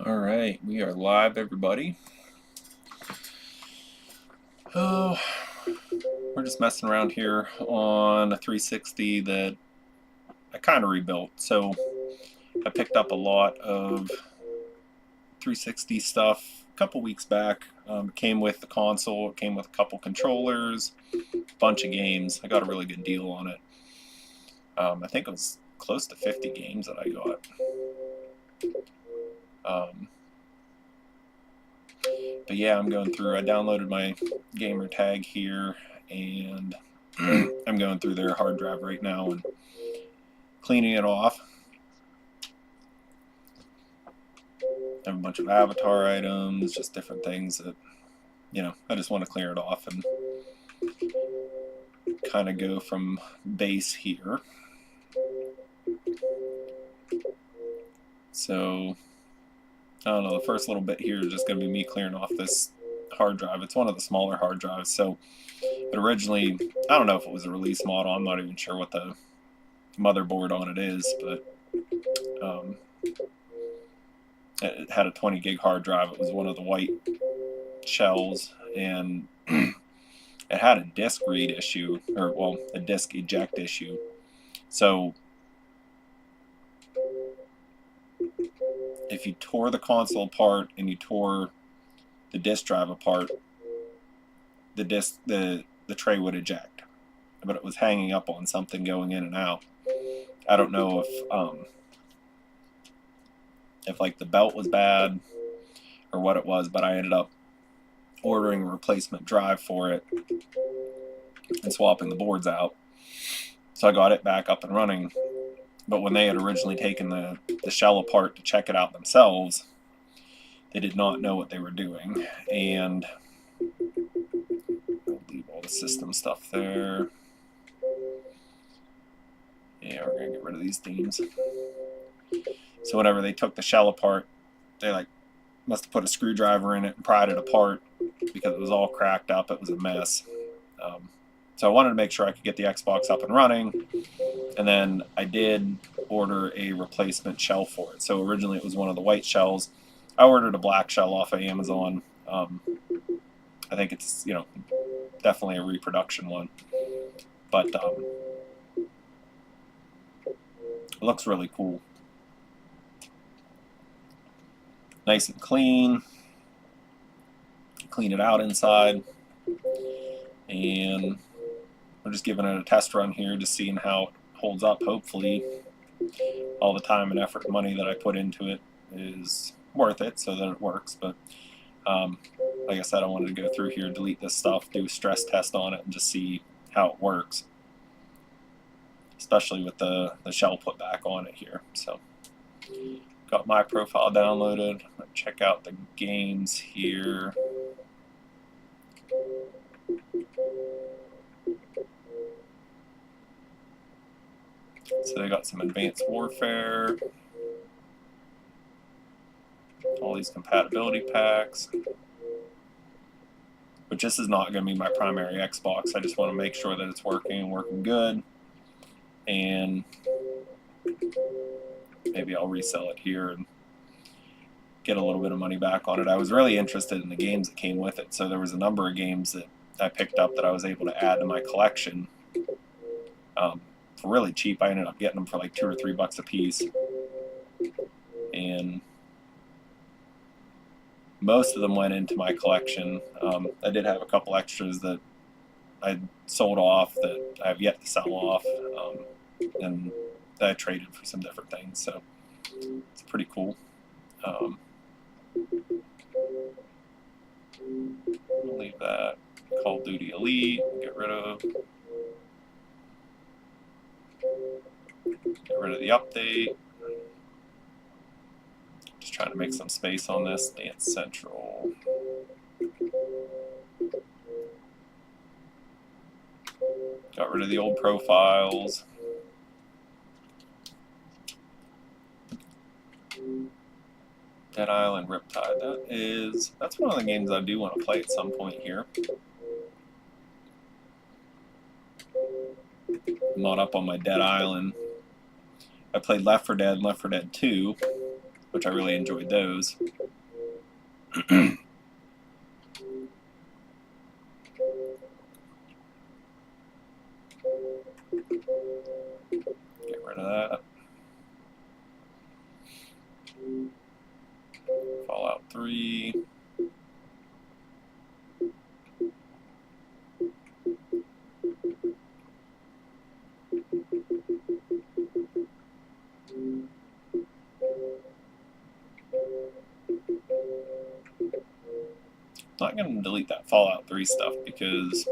All right, we are live, everybody. Oh, we're just messing around here on a 360 that I kind of rebuilt. So I picked up a lot of 360 stuff a couple weeks back. It came with the console, it came with a couple controllers, a bunch of games. I got a really good deal on it. I think it was close to 50 games that I got. But yeah, I'm going through. I downloaded my gamer tag here, and I'm going through their hard drive right now and cleaning it off. I have a bunch of avatar items, just different things that, I just want to clear it off and kind of go from base here. So, I don't know, the first little bit here is just going to be me clearing off this hard drive. It's one of the smaller hard drives, so it originally, I don't know if it was a release model, I'm not even sure what the motherboard on it is, but it had a 20 gig hard drive. It was one of the white shells, and it had a disk read issue, or well, a disk eject issue. So if you tore the console apart and you tore the disk drive apart, the tray would eject, but it was hanging up on something going in and out. I don't know if like the belt was bad or what it was, but I ended up ordering a replacement drive for it and swapping the boards out. So I got it back up and running. But when they had originally taken the shell apart to check it out themselves, they did not know what they were doing. And I'll leave all the system stuff there. Yeah, we're going to get rid of these themes. So whenever they took the shell apart, they must have put a screwdriver in it and pried it apart because it was all cracked up. It was a mess. So I wanted to make sure I could get the Xbox up and running, and then I did order a replacement shell for it. So originally it was one of the white shells. I ordered a black shell off of Amazon. I think it's definitely a reproduction one, but it looks really cool. Nice and clean. Clean it out inside, and we're just giving it a test run here, just seeing how it holds up. Hopefully all the time and effort and money that I put into it is worth it so that it works. But like I said, I wanted to go through here, delete this stuff, do a stress test on it, and just see how it works, especially with the shell put back on it here. So got my profile downloaded. I'm going to check out the games here. So they got some Advanced Warfare, all these compatibility packs, but this is not going to be my primary Xbox. I just want to make sure that it's working good, and maybe I'll resell it here and get a little bit of money back on it. I was really interested in the games that came with it, so there was a number of games that I picked up that I was able to add to my collection for really cheap. I ended up getting them for like $2 or $3 a piece, and most of them went into my collection. I did have a couple extras that I sold off that I have yet to sell off, and that I traded for some different things, so it's pretty cool. I'll leave that. Call of Duty Elite, get rid of the update. Just trying to make some space on this. Dance Central. Got rid of the old profiles. Dead Island Riptide. That's one of the games I do want to play at some point here. I'm not up on my Dead Island. I played Left 4 Dead and Left 4 Dead 2. which I really enjoyed those. Get rid of that. Fallout 3. I'm not going to delete that Fallout 3 stuff because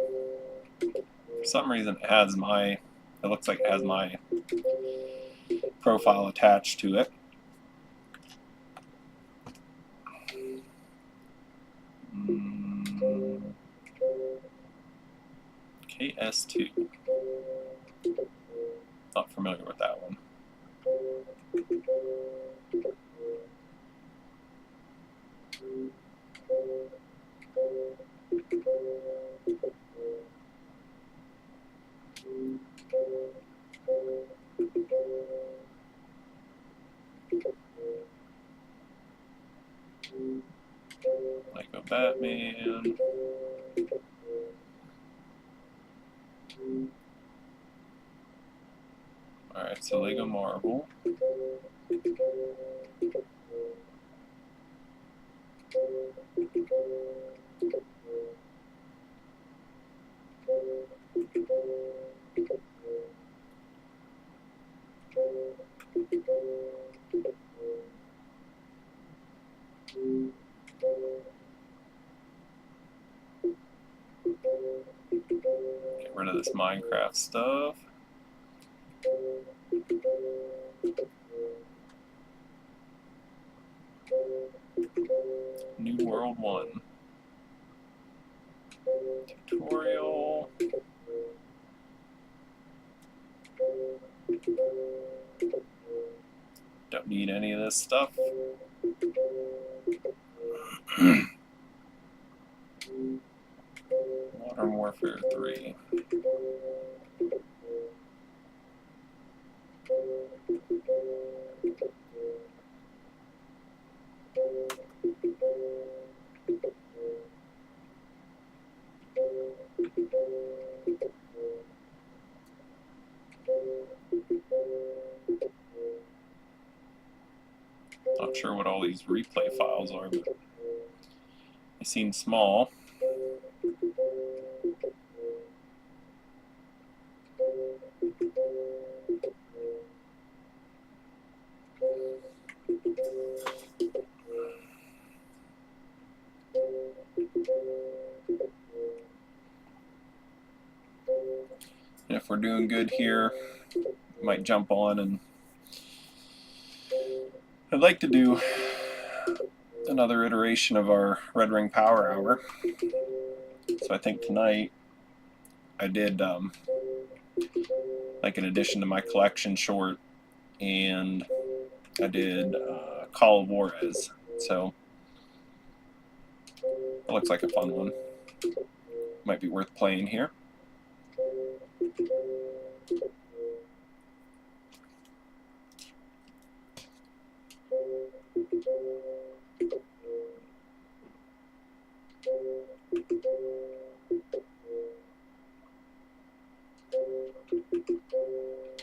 for some reason it looks like it has my profile attached to it. KS2. Not familiar with that one. Lego Batman. Alright, so Lego Marvel. Get rid of this Minecraft stuff. New World 1. Tutorial. Don't need any of this stuff. Modern Warfare 3. Not sure what all these replay files are, but they seem small. And if we're doing good here, we might jump on, and I'd like to do another iteration of our Red Ring Power Hour. So I think tonight I did like an addition to my collection short, and I did Call of Juarez. So it looks like a fun one. Might be worth playing here.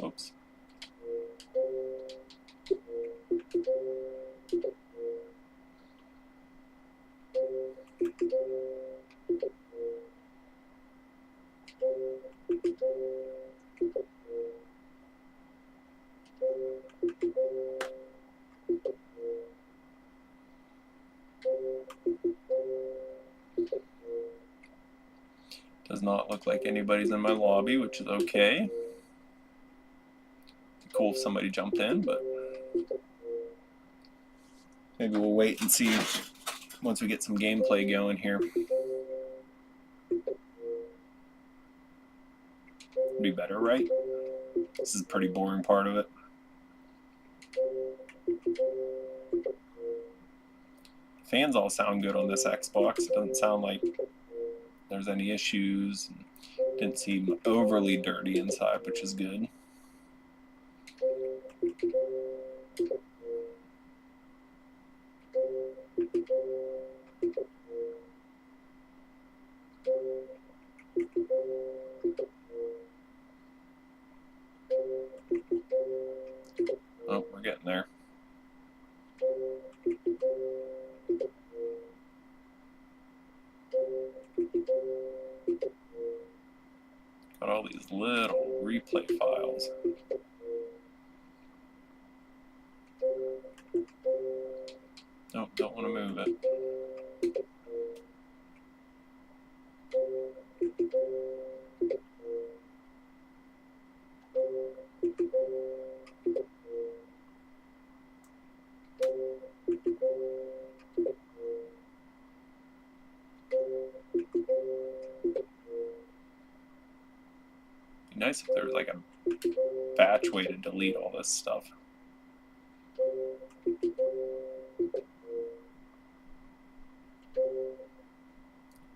Oops. Does not look like anybody's in my lobby, which is okay. Cool if somebody jumped in, but maybe we'll wait and see once we get some gameplay going here. Be better, right? This is a pretty boring part of it. Fans all sound good on this Xbox. It doesn't sound like there's any issues. Didn't seem overly dirty inside, which is good. all these little replay files. Nope, don't want to move it. Be nice if there was like a batch way to delete all this stuff.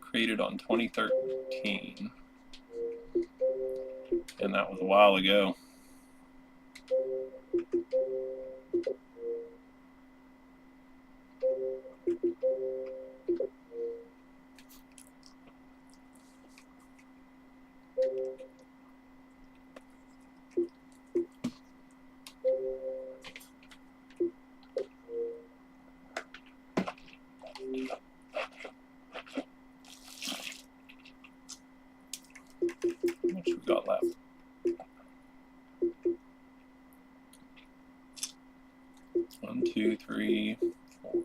Created on 2013, and that was a while ago. How much we got left? One, two, three, four.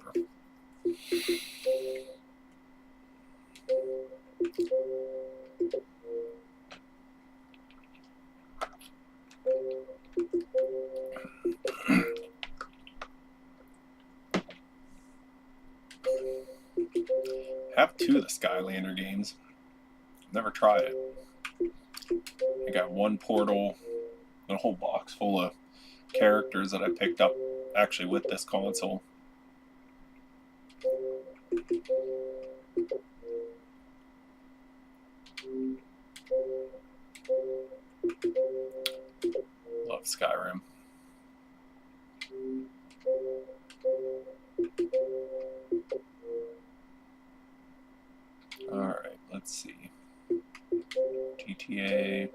I have 2 of the Skylander games. Never tried it. I got 1 portal, and a whole box full of characters that I picked up actually with this console. Love Skyrim. Alright, let's see. GTA.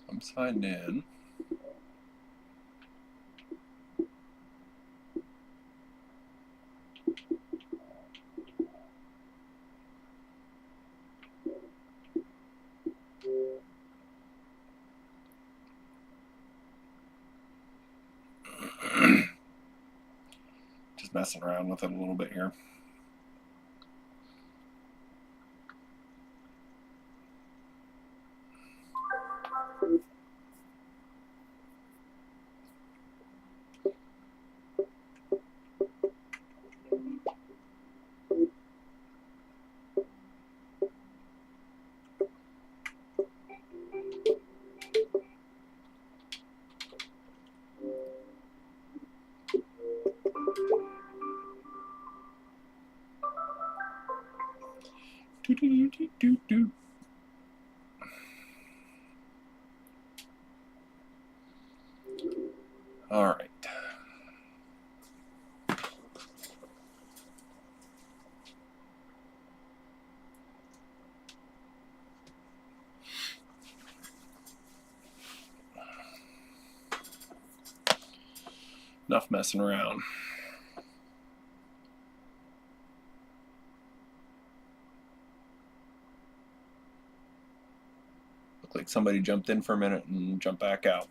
I'm signed in. Just messing around with it a little bit here. All right. Enough messing around. Looked like somebody jumped in for a minute and jumped back out.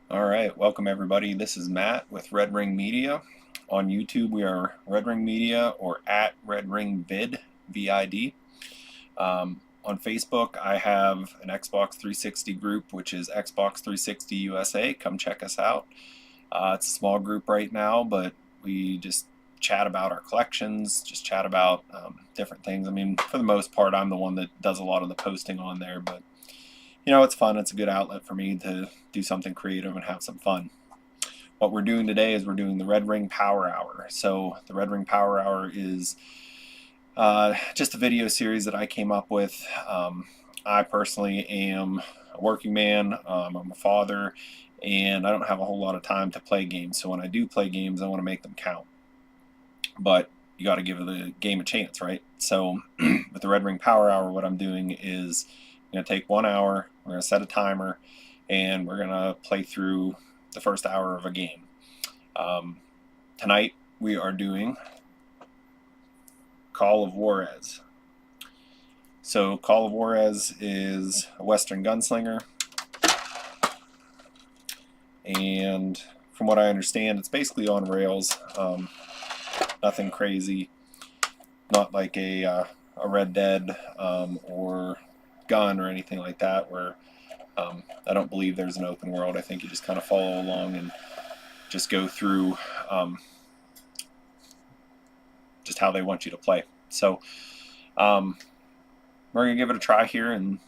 All right, welcome everybody. This is Matt with Red Ring Media. On YouTube, we are Red Ring Media or at Red Ring Vid, V-I-D. On Facebook, I have an Xbox 360 group, which is Xbox 360 USA. Come check us out. It's a small group right now, but we just chat about our collections, just chat about different things. I mean, for the most part, I'm the one that does a lot of the posting on there, but you know, it's fun. It's a good outlet for me to do something creative and have some fun. What we're doing today is we're doing the Red Ring Power Hour. So the Red Ring Power Hour is just a video series that I came up with. I personally am a working man. I'm a father, and I don't have a whole lot of time to play games. So when I do play games, I want to make them count. But you got to give the game a chance, right? So with the Red Ring Power Hour, what I'm doing is I'm going to take 1 hour, we're going to set a timer, and we're going to play through the first hour of a game. Tonight we are doing Call of Juarez. So Call of Juarez is a Western gunslinger, and from what I understand, it's basically on rails. Nothing crazy, not like a Red Dead or Gun or anything like that, where I don't believe there's an open world. I think you just kind of follow along and just go through just how they want you to play. So we're going to give it a try here and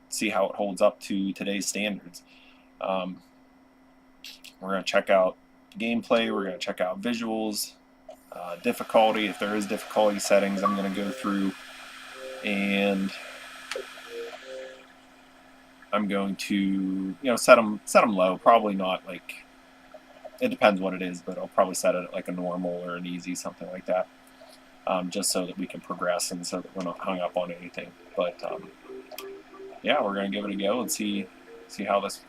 see how it holds up to today's standards. We're going to check out gameplay, we're going to check out visuals, difficulty. If there is difficulty settings, I'm going to go through and I'm going to, set them low. Probably not like, it depends what it is, but I'll probably set it at like a normal or an easy, something like that, just so that we can progress and so that we're not hung up on anything. But yeah, we're going to give it a go and see how this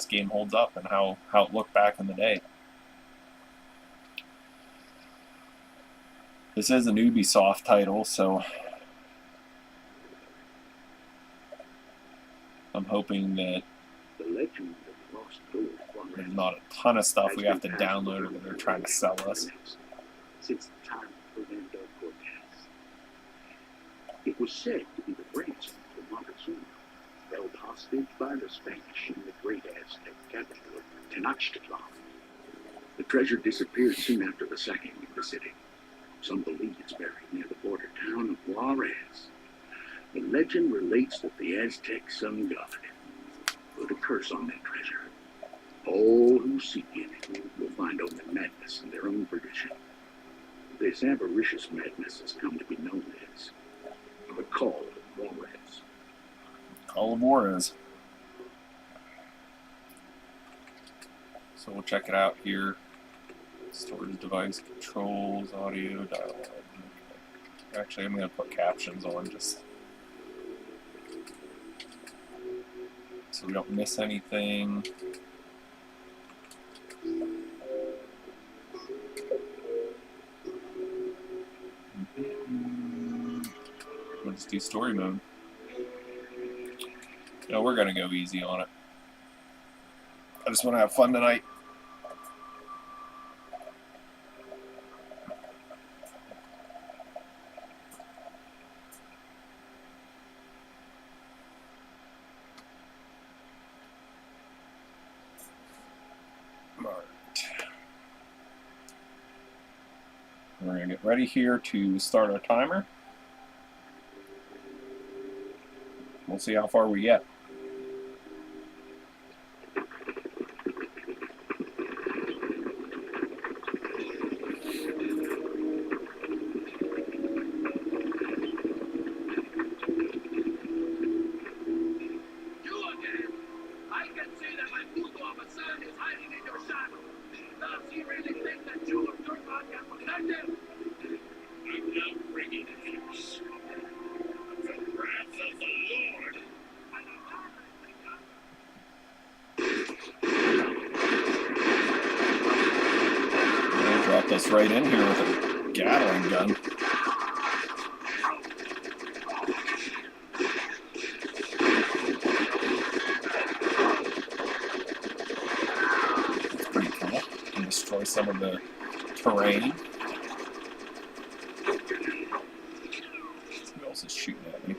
game holds up and how it looked back in the day. This is an Ubisoft title, so I'm hoping that there's not a ton of stuff we have to download or that they're trying to sell us. Since the time of Fernando Cortez, it was said to be the brains of Montezuma, held hostage by the Spanish in the great Aztec capital of Tenochtitlan. The treasure disappeared soon after the sacking of the city. Some believe it's buried near the border town of Juarez. The legend relates that the Aztec sun god put a curse on that treasure. All who seek it will find only madness and their own perdition. This avaricious madness has come to be known as the Call of Juarez. Call of Juarez. So we'll check it out here. Storage device, controls, audio, dialogue. Actually, I'm going to put captions on just so we don't miss anything. We'll just do story mode. We're going to go easy on it. I just want to have fun tonight. We're going to get ready here to start our timer. We'll see how far we get. Drop us right in here with a Gatling gun. destroy some of the terrain. Who else is shooting at me?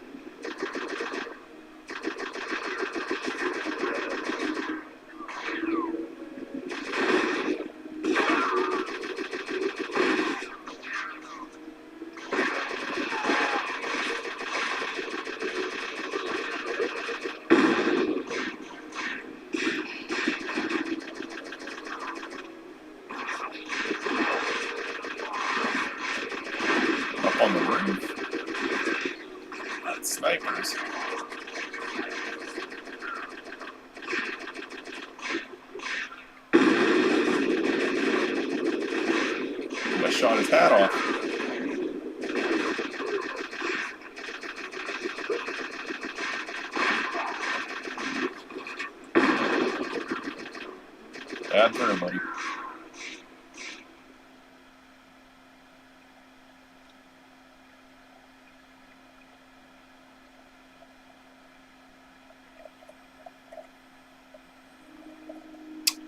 Up on the roof. That's snipers. I shot his hat off. Bad for everybody.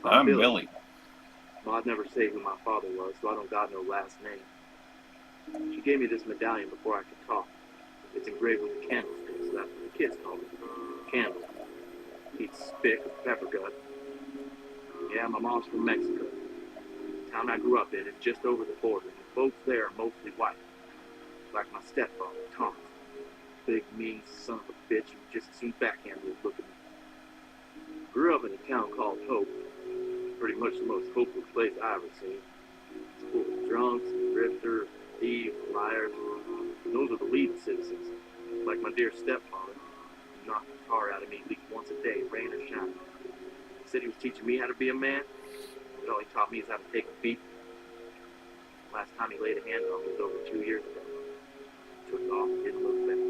I'm Billy. Well, I'd never say who my father was, so I don't got no last name. She gave me this medallion before I could talk. It's engraved with a candlestick, so that's what the kids call it. Candle. Eats spick with pepper gut. Yeah, my mom's from Mexico. The town I grew up in is just over the border, and the folks there are mostly white. Like my stepfather, Thomas. Big, mean son of a bitch who just as soon backhanded would look at me. Grew up in a town called Hope. Pretty much the most hopeless place I ever seen. It's full of drunks, drifters, thieves, liars. And those are the leading citizens. Like my dear stepfather, who knocked the tar out of me at least once a day, rain or shine. He said he was teaching me how to be a man, but all he taught me is how to take a beat. Last time he laid a hand on me was over 2 years ago. Took off and didn't look back.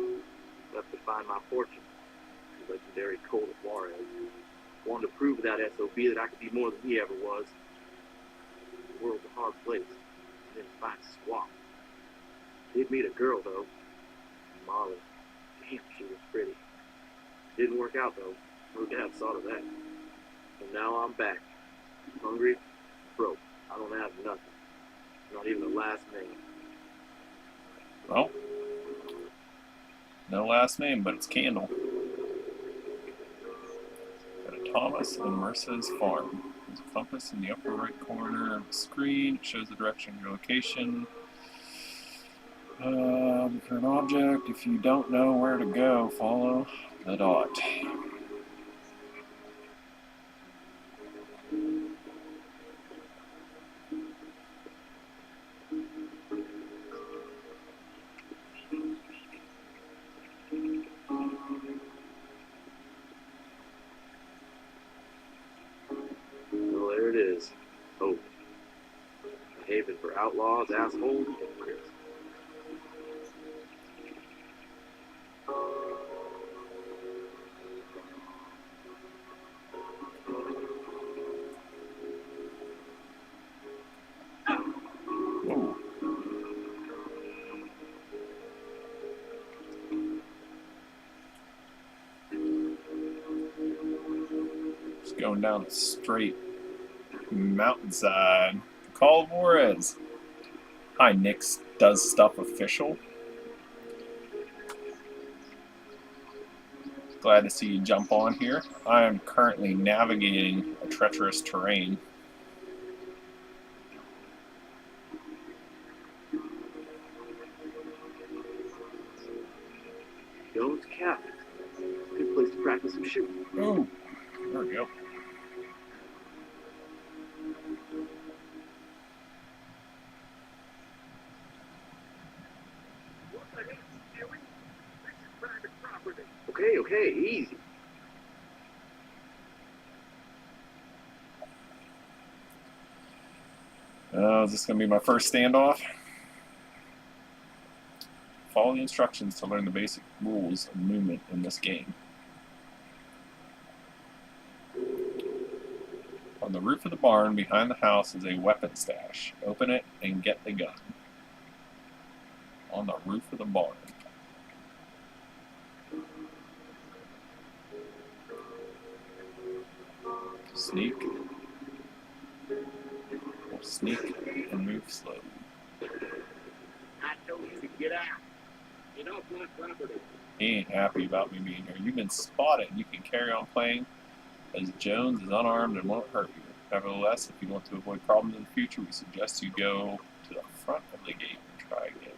Left to find my fortune. The legendary colt of Juarez. Wanted to prove to that SOB that I could be more than he ever was. The world's a hard place. And then find squat. Did meet a girl though. Molly. Damn, she was pretty. Didn't work out though. No dad thought of that. So now I'm back. Hungry, broke. I don't have nothing. Not even a last name. Well, no last name, but it's Candle. Thomas and Merce's farm. There's a compass in the upper right corner of the screen. It shows the direction of your location. For an object, if you don't know where to go, follow the dot. Hope. A haven for outlaws, assholes, and hypocrites. Whoa. Just going down a straight mountainside. Call of Juarez. Hi, Nick's Does Stuff official. Glad to see you jump on here. I am currently navigating a treacherous terrain. Jones Cabin. Good place to practice some shooting. Oh, there we go. Okay, easy. Is this going to be my first standoff? Follow the instructions to learn the basic rules of movement in this game. On the roof of the barn behind the house is a weapon stash. Open it and get the gun. On the roof of the barn. Sneak. We'll Sneak and move slowly. I told you to get out. Get off my property. He ain't happy about me being here. You've been spotted. You can carry on playing as Jones is unarmed and won't hurt you. Nevertheless, if you want to avoid problems in the future, we suggest you go to the front of the gate and try again.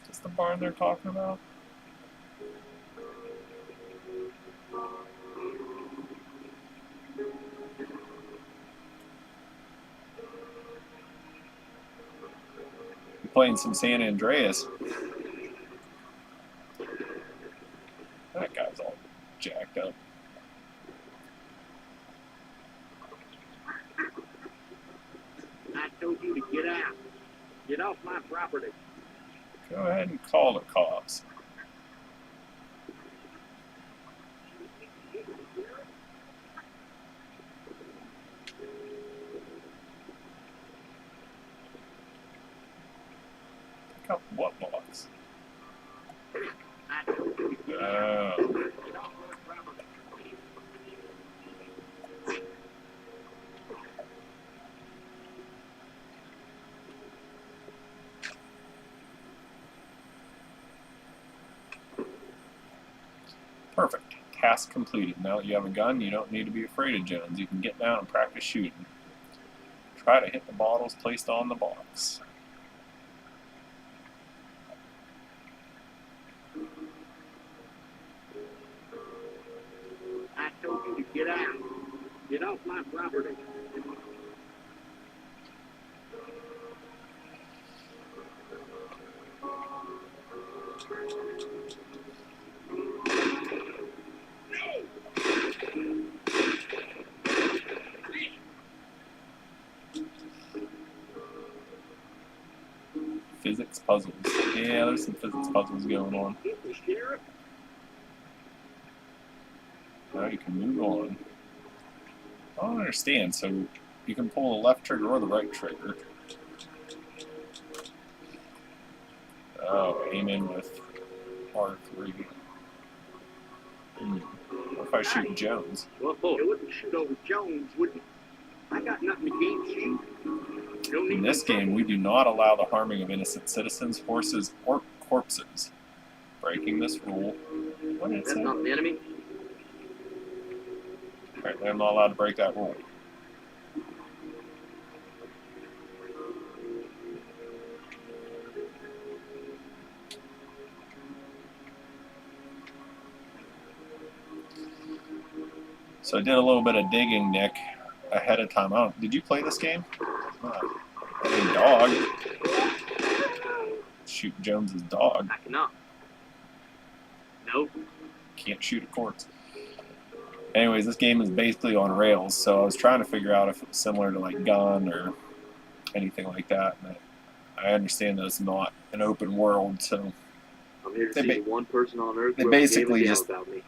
Is this the barn they're talking about? Playing some San Andreas. That guy's all jacked up. I told you to get out. Get off my property. Go ahead and call the cops. Pick up what box? I told you to get out. Oh. Get off my property. Perfect. Task completed. Now that you have a gun, you don't need to be afraid of Jones. You can get down and practice shooting. Try to hit the bottles placed on the box. I told you to get out. Get off my property. Physics puzzles. Yeah, there's some physics puzzles going on. Get the sheriff. Now you can move on. I don't understand. So you can pull the left trigger or the right trigger. Oh, aim in with R3. What if I shoot Jones? Well, you wouldn't shoot over Jones, would you? I got nothing against you. You don't need In this no game, we do not allow the harming of innocent citizens, horses, or corpses. Breaking this rule. What did it That's say? not the enemy. Apparently, I'm not allowed to break that rule. So I did a little bit of digging, Nick, ahead of time. Did you play this game? Dog. Shoot Jones's dog. I cannot. No. Can't shoot a corpse. Anyways, this game is basically on rails, so I was trying to figure out if it was similar to like Gun or anything like that. And I understand that it's not an open world, so I'm here to They see the one person on earth they who ever gave a basically damn just about me.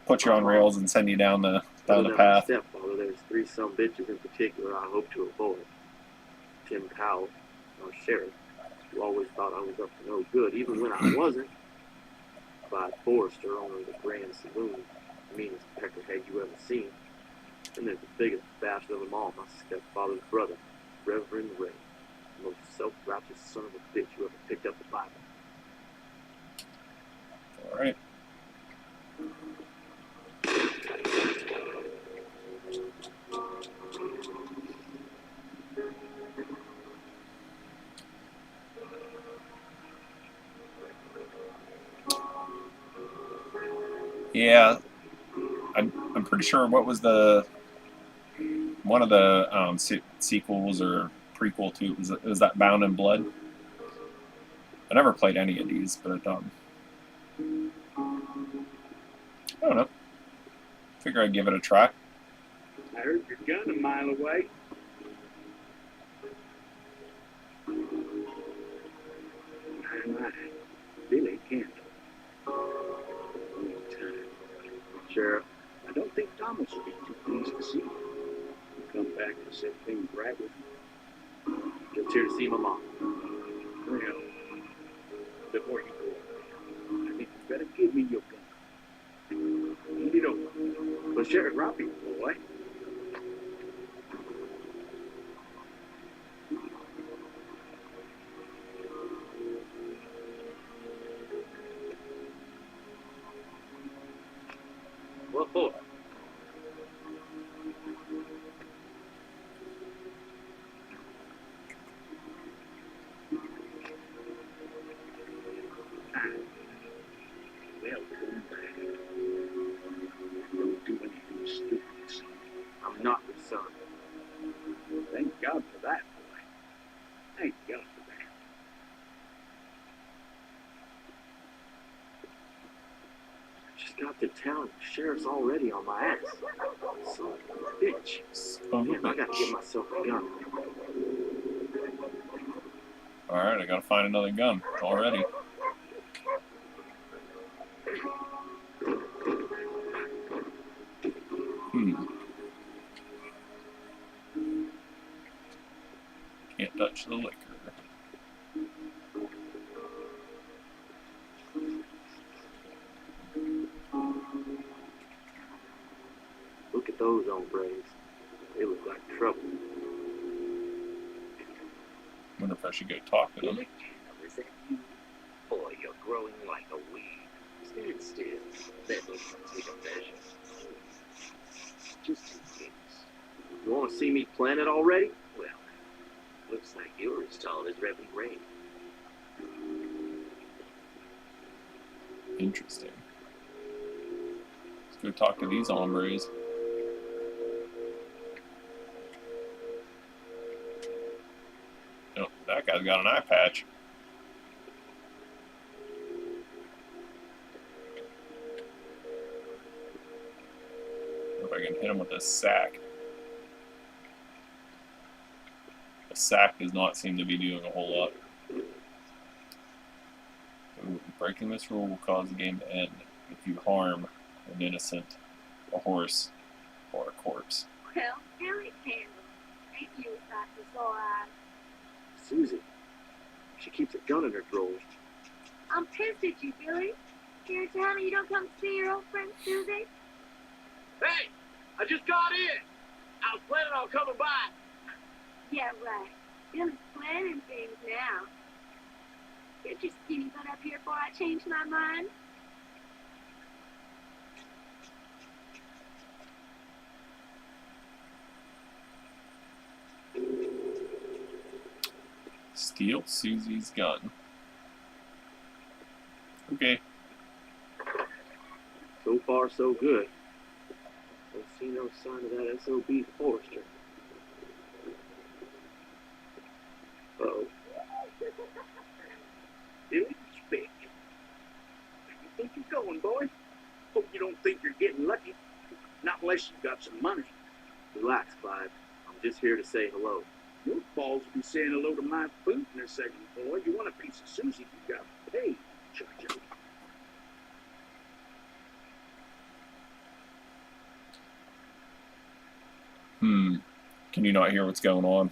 put you on rails and send you down the Other than my path. stepfather, there's three some bitches in particular I hope to avoid. Tim Powell, our sheriff, who always thought I was up to no good, even when I wasn't. Clyde Forrester, owner of the Grand Saloon, the meanest peckerhead you ever seen. And there's the biggest bastard of them all, my stepfather's brother, Reverend Ray, the most self-righteous son of a bitch who ever picked up the Bible. All right. Yeah, I'm pretty sure. What was one of the sequels or prequel to it was that Bound in Blood. I never played any of these, but I don't know. Figure I'd give it a try. I heard your gun a mile away. My, Billy Campbell. Long time. Sheriff, I don't think Thomas would be too pleased to see you. You come back and set things right with me. just here to see my mom. Well, before you go. I think you better give me your gun. Hand it over. But Sheriff Drop it, boy. what for? Well, come back. Don't do anything stupid, son. I'm not your son. Thank God for that, boy. Thank God for that. Just got to town. The sheriff's already on my ass. Son of a bitch. Son of a Damn, I gotta bitch. get myself a gun. Alright, I gotta find another gun already. Can't touch the liquor. Look at those hombres. They look like trouble. Wonder if I should go talk to them. Is that you? Boy, you're growing like a weed. Stand still. Let me take a measure. Just 2 ticks. You wanna see me plant it already? Well, looks like you're as tall as Reverend Ray. Interesting. Let's go talk to these hombres. Oh, that guy's got an eye patch. If I can hit him with this sack. The sack does not seem to be doing a whole lot. Ooh, breaking this rule will cause the game to end if you harm an innocent, a horse, or a corpse. Well, now it can. Ain't you exactly so eyes? Susie. She keeps a gun in her drawer. I'm pissed at you, Billy. Here, Tony, you don't come to see your old friend Susie? Hey! I just got in! I was planning on coming by. Yeah, right. Billy's planning things now. Get your skinny butt up here before I change my mind. Steal Susie's gun. Okay. So far, so good. Don't see no sign of that SOB Forrester. Uh-oh. Billy, speak. Where you think you're going, boy? Hope you don't think you're getting lucky. Not unless you got some money. Relax, Clyde. I'm just here to say hello. Your balls will be saying hello to my boot in a second, boy. You want a piece of Susie, you got to pay. Church. Can you not hear what's going on?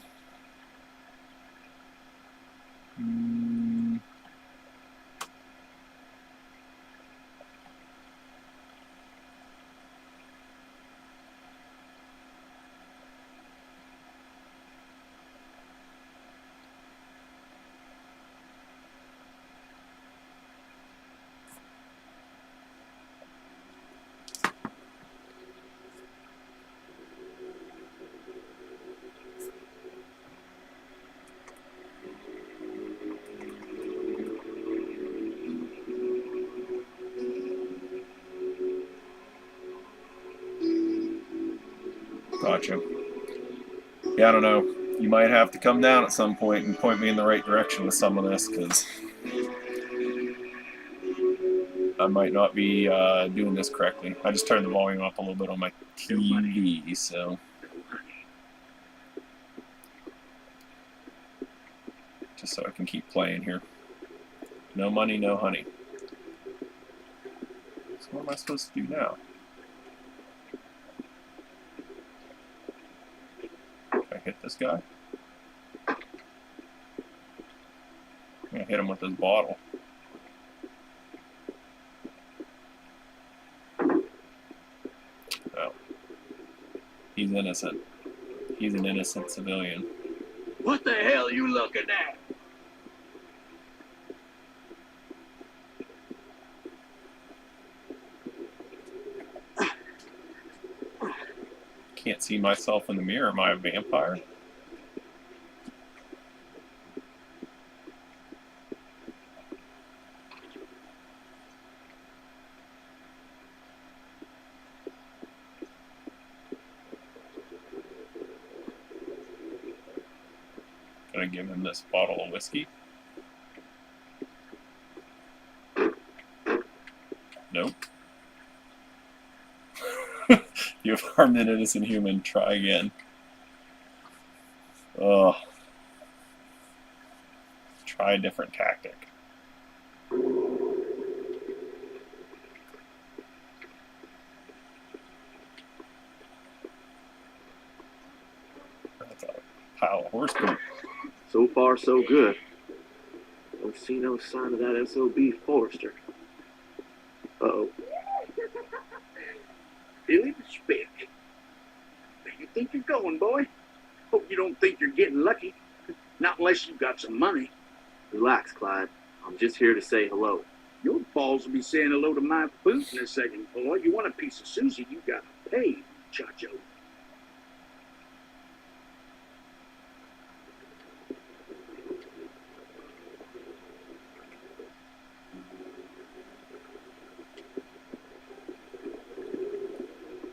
Gotcha. Yeah, I don't know. You might have to come down at some point and point me in the right direction with some of this, because I might not be doing this correctly. I just turned the volume up a little bit on my TV, so just so I can keep playing here. No money, no honey. So what am I supposed to do now? Hit this guy. I'm gonna hit him with this bottle. innocent. He's an innocent civilian. What the hell are you looking at? Can't see myself in the mirror. Am I a vampire? Can I give him this bottle of whiskey? Nope. You have harmed an innocent human. Try again. Oh. Try a different tactic. That's a pile of horse poop. So far, so good. Don't see no sign of that SOB Forrester. Uh-oh. Billy the Spick. Where you think you're going, boy? Hope you don't think you're getting lucky. Not unless you've got some money. Relax, Clyde. I'm just here to say hello. Your balls will be saying hello to my boot in a second, boy. You want a piece of Susie, you gotta pay, Chacho.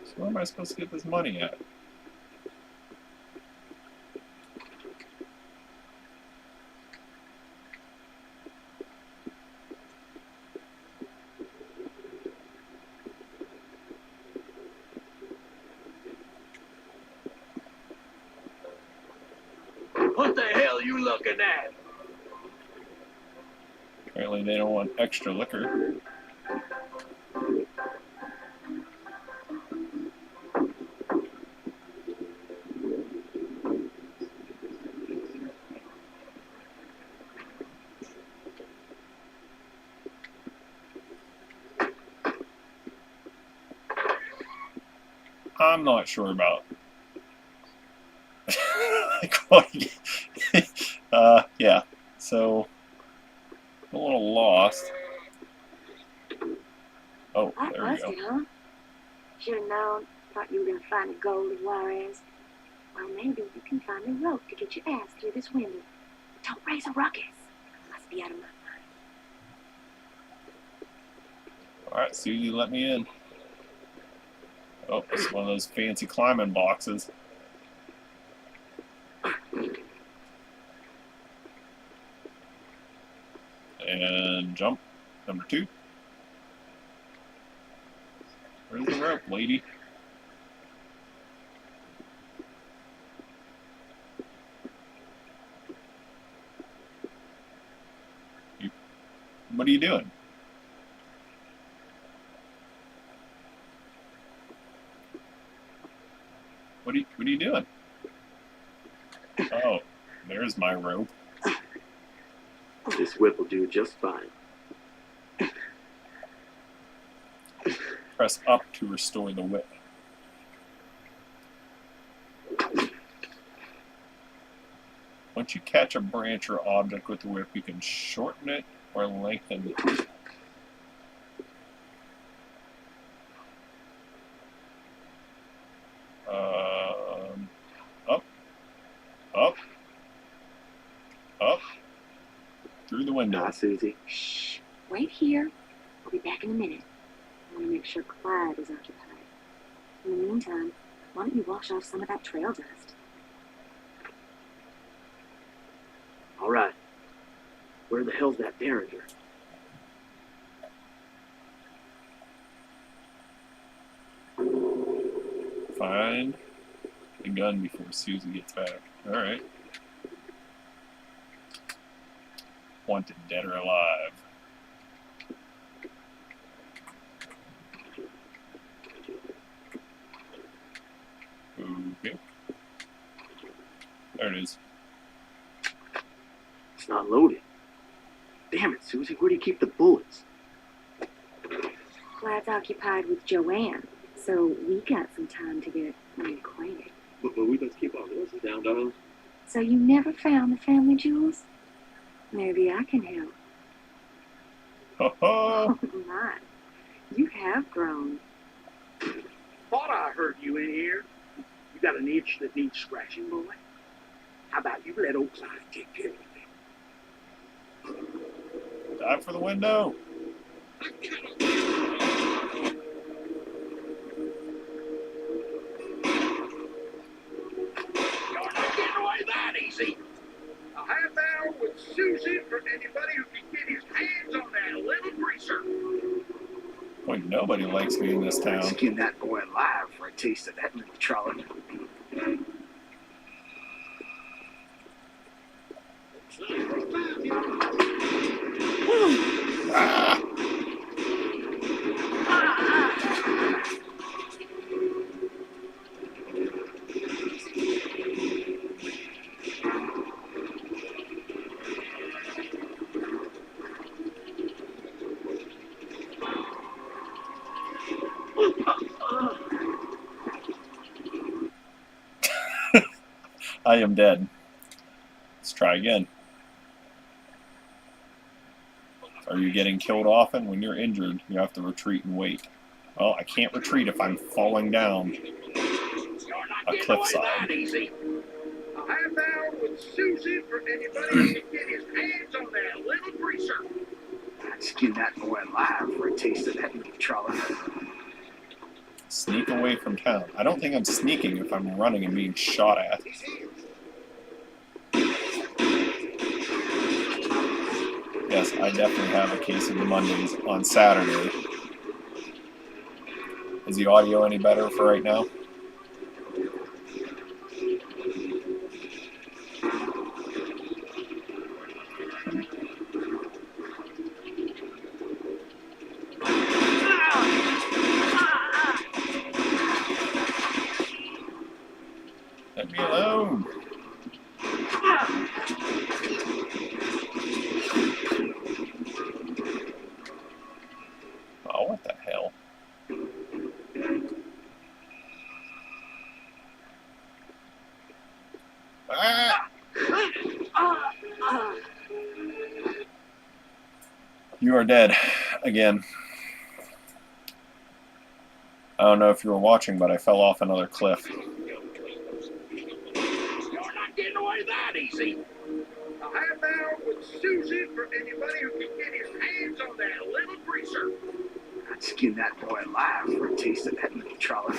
So where am I supposed to get this money at? What the hell are you looking at? Apparently they don't want extra liquor. I'm not sure about. Yeah. So I'm a little lost. Oh, I there we go. busted, huh? Should have known. Thought you were gonna find the gold in Juarez. Well, maybe you can find the rope to get your ass through this window. Don't raise a ruckus. I must be out of my mind. Alright, Susie, let me in. Oh, it's one of those fancy climbing boxes. And jump. Number 2. Where's the rope, lady? What are you doing? What are you doing? Oh, there's my rope. This whip will do just fine. Press up to restore the whip. Once you catch a branch or object with the whip, you can shorten it or lengthen it. Up, through the window. Ah, Susie. Shh. Wait here. I'll be back in a minute. I want to make sure Clyde is occupied. In the meantime, why don't you wash off some of that trail dust? All right. Where the hell's that Derringer? Find the gun before Susie gets back. Alright. Wanted dead or alive. Okay. There it is. It's not loaded. Damn it, Susie. Where do you keep the bullets? Clyde's occupied with Joanne, so we got some time to get reacquainted. But we best keep our horses down, darling. So you never found the family jewels? Maybe I can help. Ho ho! Oh my, you have grown. Thought I heard you in here. You got an itch that needs scratching, boy? How about you let old Clive take care of it? Dive for the window. You're not getting away that easy. A half hour with Susie for anybody who can get his hands on that little greaser. Boy, nobody likes me in this town. Skin that boy alive for a taste of that little trolley. Ah! I am dead. Let's try again. Are you getting killed often? When you're injured, you have to retreat and wait. Well, I can't retreat if I'm falling down a cliffside. Easy. A half hour with Susie for anybody who can get his hands on that little greaser. I'd skin that boy alive for a taste of that little trolley. Sneak away from town. I don't think I'm sneaking if I'm running and being shot at. Yes, I definitely have a case of the Mondays on Saturday. Is the audio any better for right now? Let me alone. Oh, what the hell? Ah! You are dead again. I don't know if you were watching, but I fell off another cliff. You're not getting away that easy. A half hour with Susie for anybody who can get his hands on that little greaser. I'd skin that boy alive for a taste of that little trolley.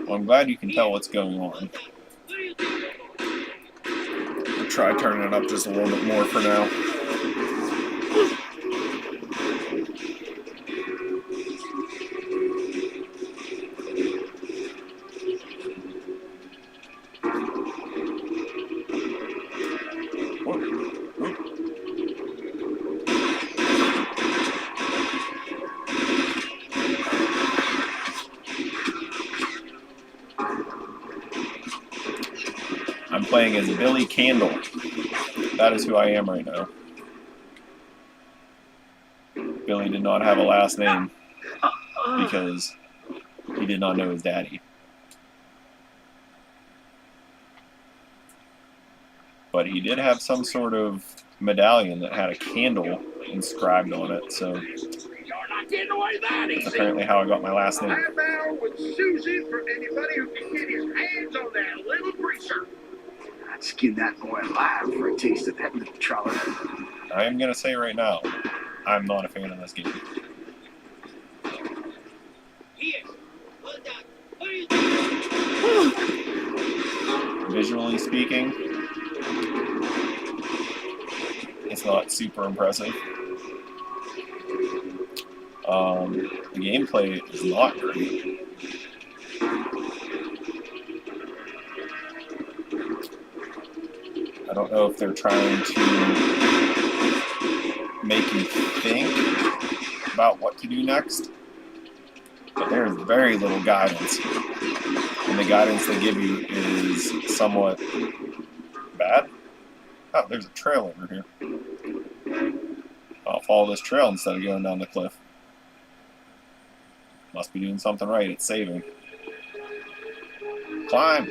Well, I'm glad you can tell what's going on. I'll try turning it up just a little bit more for now. I'm playing as Billy Candle. That is who I am right now. Billy did not have a last name because he did not know his daddy. But he did have some sort of medallion that had a candle inscribed on it, so that's apparently how I got my last name. Half hour with Susie for anybody who can get his hands on that little greaser. I'd skin that boy alive for a taste of that little trolley. I am going to say right now, I'm not a fan of this game. Visually speaking, it's not super impressive. The gameplay is not great. I don't know if they're trying to make you think about what to do next, but there's very little guidance, and the guidance they give you is somewhat bad. Oh, there's a trail over here. I'll follow this trail instead of going down the cliff. Must be doing something right. It's saving. Climb.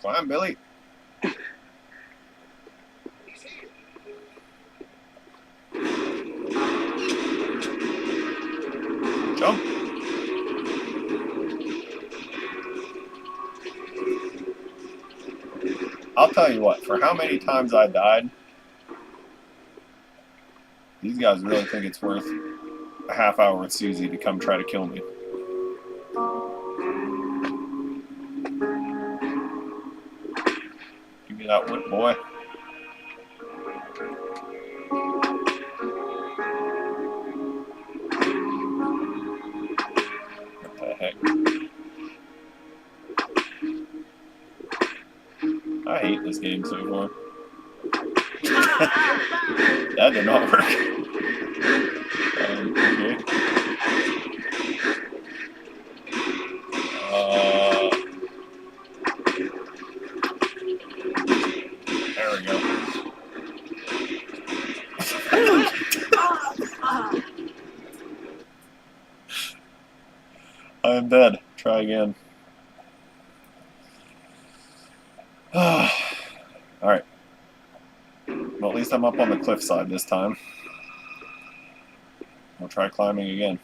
Climb, Billy. Jump. I'll tell you what, for how many times I died, these guys really think it's worth a half hour with Susie to come try to kill me. Give me that wood, boy. What the heck? I hate this game so far. That did not work. Okay. There we go. I am dead. Try again. Alright. Well, at least I'm up on the cliffside this time. I'll try climbing again.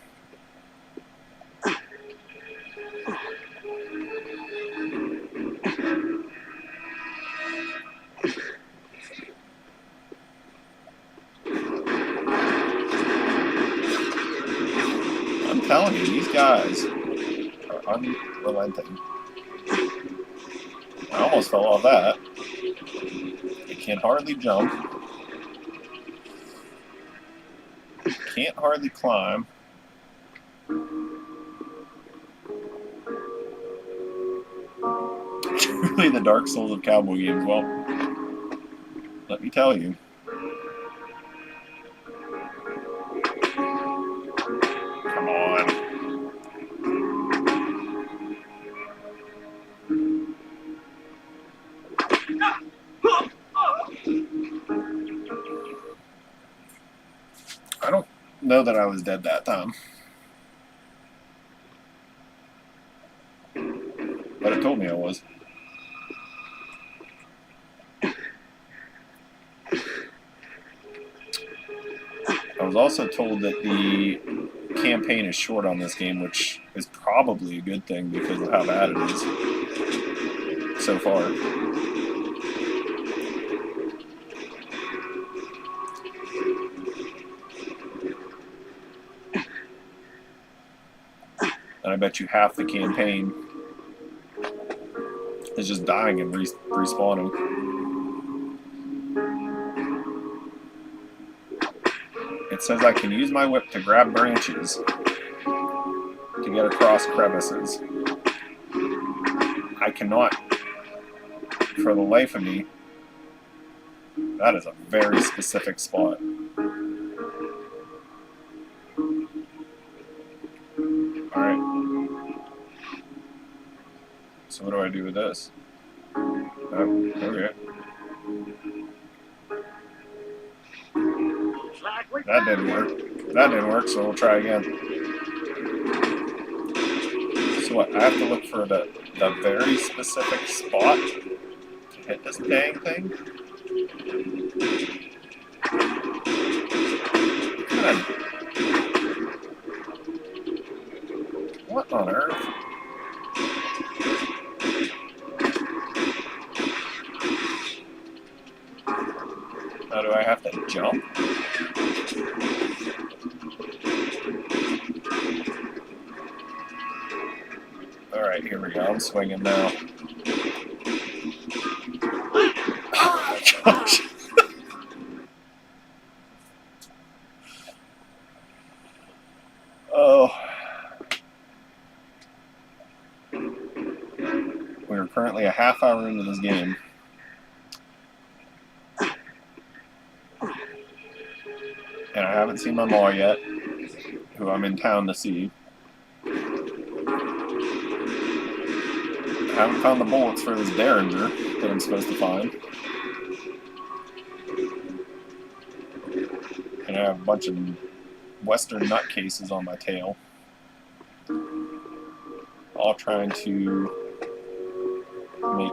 I'm telling you, these guys are unrelenting. I almost fell off that. I can hardly jump. Can't hardly climb. Truly the Dark Souls of cowboy games. Well, let me tell you. Come on. I don't know that I was dead that time. But it told me I was. I was also told that the campaign is short on this game, which is probably a good thing because of how bad it is so far. And I bet you half the campaign is just dying and respawning. It says I can use my whip to grab branches to get across crevices. I cannot, for the life of me. That is a very specific spot. Alright. So what do I do with this? Oh, okay. That didn't work. That didn't work, so we'll try again. So what, I have to look for the very specific spot to hit this dang thing? What on earth? Now do I have to jump? Alright, here we go. I'm swinging now. Oh my gosh. Oh. We are currently a half hour into this game. And I haven't seen my ma yet, who I'm in town to see. I haven't found the bullets for this Derringer that I'm supposed to find. And I have a bunch of Western nutcases on my tail, all trying to make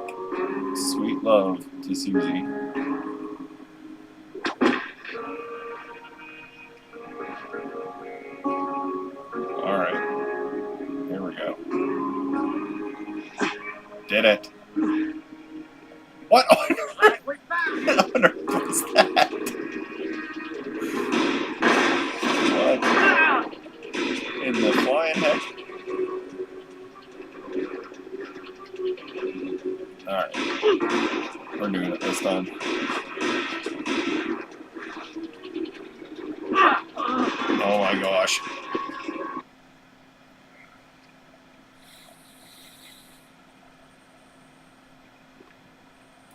sweet love to Susie. Alright, here we go. Did it. What on earth was that? What in the flying heck? Alright. We're doing it this time. Oh my gosh.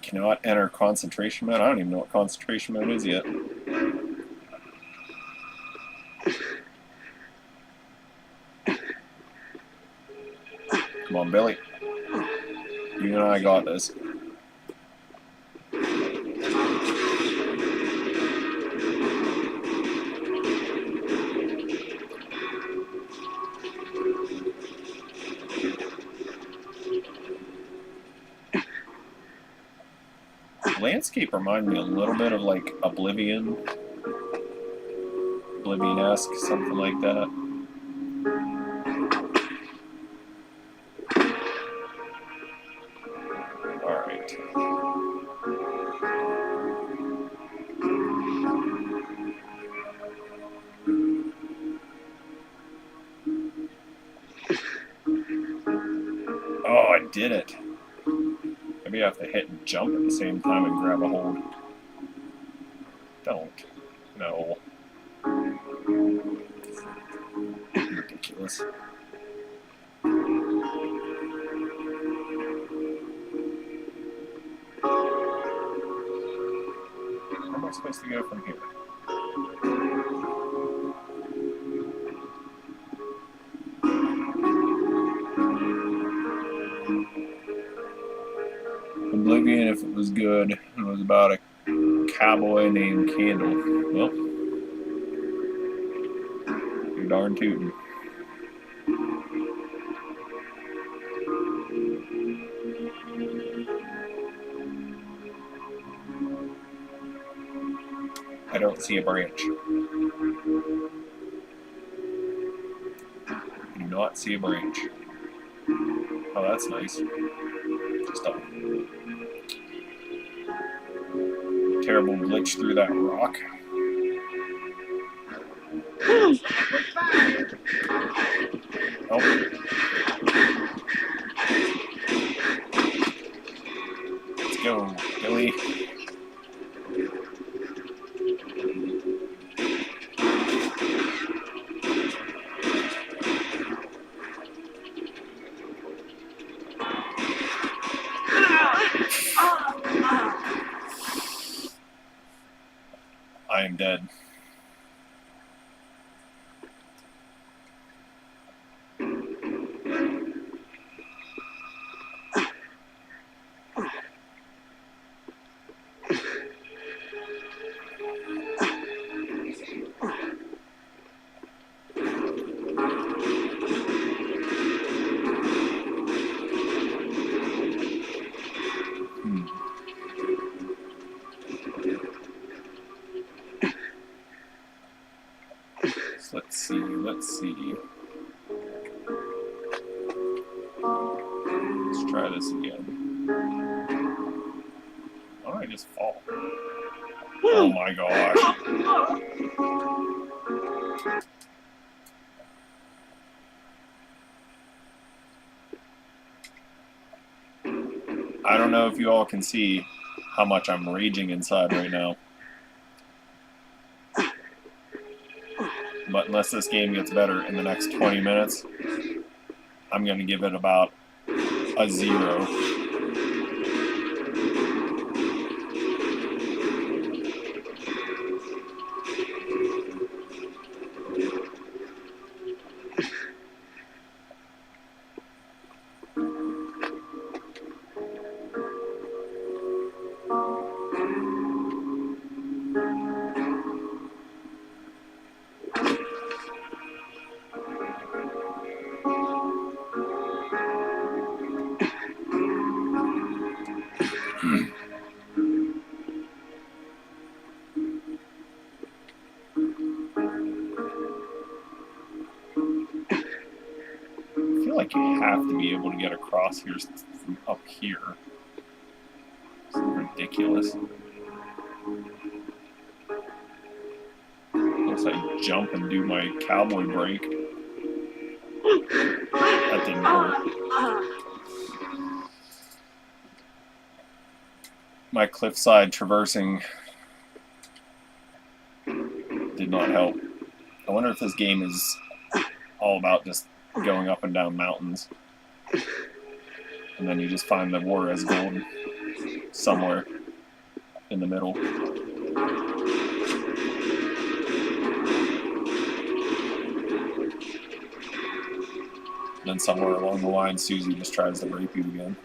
Cannot enter concentration mode. I don't even know what concentration mode is yet. Come on, Billy. You and I got this. Landscape reminds me a little bit of like Oblivion-esque, something like that. Alright. Oh, I did it. Maybe I have to hit and jump at the same time and grab a hold. Don't. No. Ridiculous. Where am I supposed to go from here? Oblivion, if it was good, it was about a cowboy named Candle. Well, you're darn tootin'. I don't see a branch. I do not see a branch. Oh, that's nice. Just a terrible glitch through that rock. Oh. Let's go, Billy. I am dead. Let's see. Let's try this again. Why don't I just fall? Oh my gosh. I don't know if you all can see how much I'm raging inside right now. But unless this game gets better in the next 20 minutes, I'm going to give it about a 0. feel like you have to be able to get across here from up here. It's ridiculous. Unless I jump and do my cowboy break. That didn't work. My cliffside traversing did not help. I wonder if this game is all about just going up and down mountains. And then you just find the Juarez gold somewhere in the middle. And then somewhere along the line, Susie just tries to rape you again.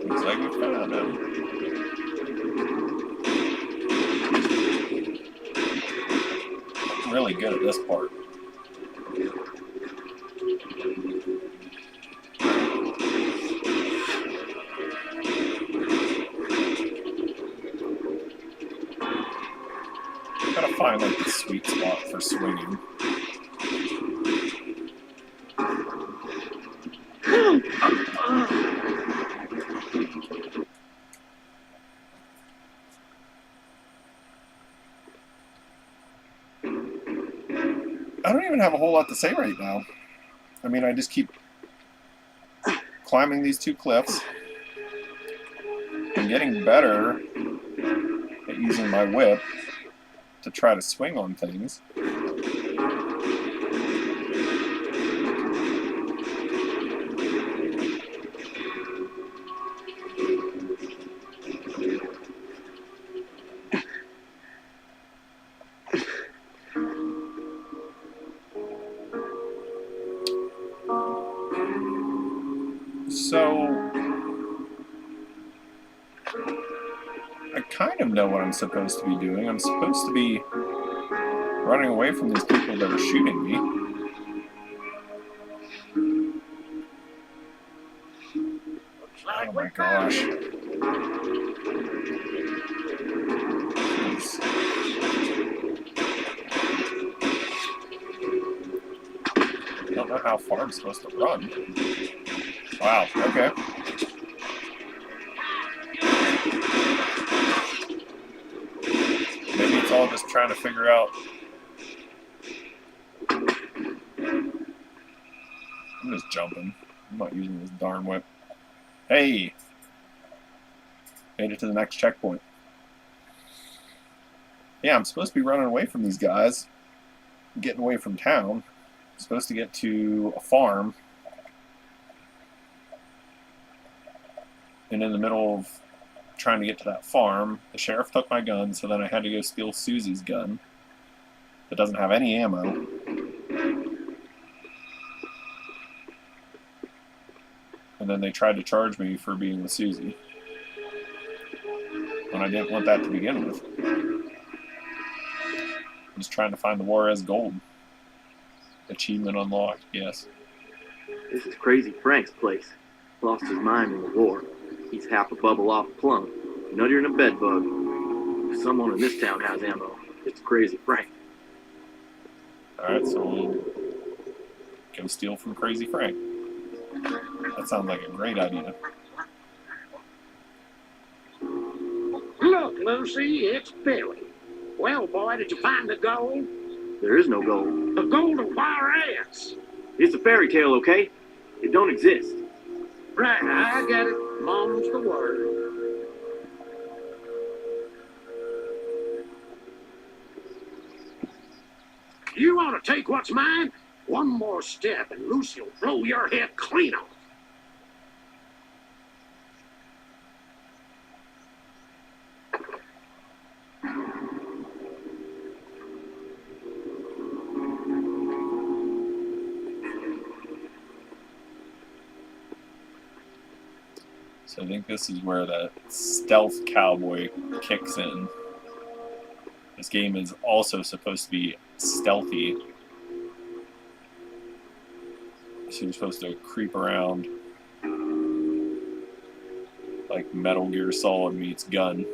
Looks like we found him. I'm really good at this part. Gotta find like the sweet spot for swinging. I don't even have a whole lot to say right now. I mean, I just keep climbing these two cliffs and getting better at using my whip to try to swing on things. So, I kind of know what I'm supposed to be doing. I'm supposed to be running away from these people that are shooting me. Oh my gosh. Jeez. I don't know how far I'm supposed to run. Wow, okay. Maybe it's all just trying to figure out. I'm just jumping. I'm not using this darn whip. Hey! Made it to the next checkpoint. Yeah, I'm supposed to be running away from these guys. Getting away from town. I'm supposed to get to a farm. And in the middle of trying to get to that farm, the sheriff took my gun, so then I had to go steal Susie's gun that doesn't have any ammo. And then they tried to charge me for being with Susie, when I didn't want that to begin with. I'm just trying to find the Juarez gold. Achievement unlocked, yes. This is Crazy Frank's place. Lost his mind in the war. He's half a bubble off plum, nuttier than a bedbug. If someone in this town has ammo, it's Crazy Frank. Alright, so we'll go steal from Crazy Frank. That sounds like a great idea. Look, Lucy, it's Billy. Well, boy, did you find the gold? There is no gold. The gold of Juarez. It's a fairy tale, okay? It don't exist. Right, I get it. Mom's the word. You want to take what's mine? One more step and Lucy will blow your head clean off. So I think this is where the stealth cowboy kicks in. This game is also supposed to be stealthy. So you're supposed to creep around like Metal Gear Solid meets Gun.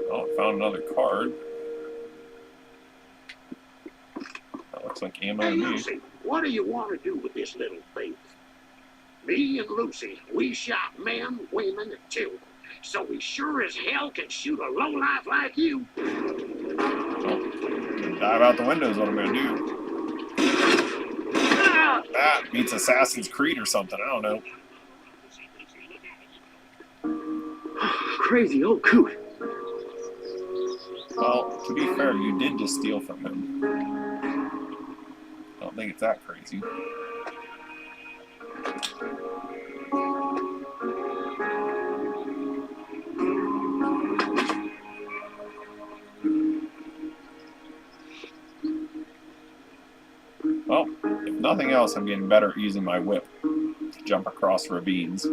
Oh, I found another card. That looks like ammo Hey, to me. Lucy, what do you want to do with this little thing? Me and Lucy, we shot men, women, and children. So we sure as hell can shoot a lowlife like you. Dive out the window is what I'm gonna do. That beats Assassin's Creed or something. I don't know. Crazy old coot. Well, to be fair, you did just steal from him. I don't think it's that crazy. Well, if nothing else, I'm getting better at using my whip to jump across ravines.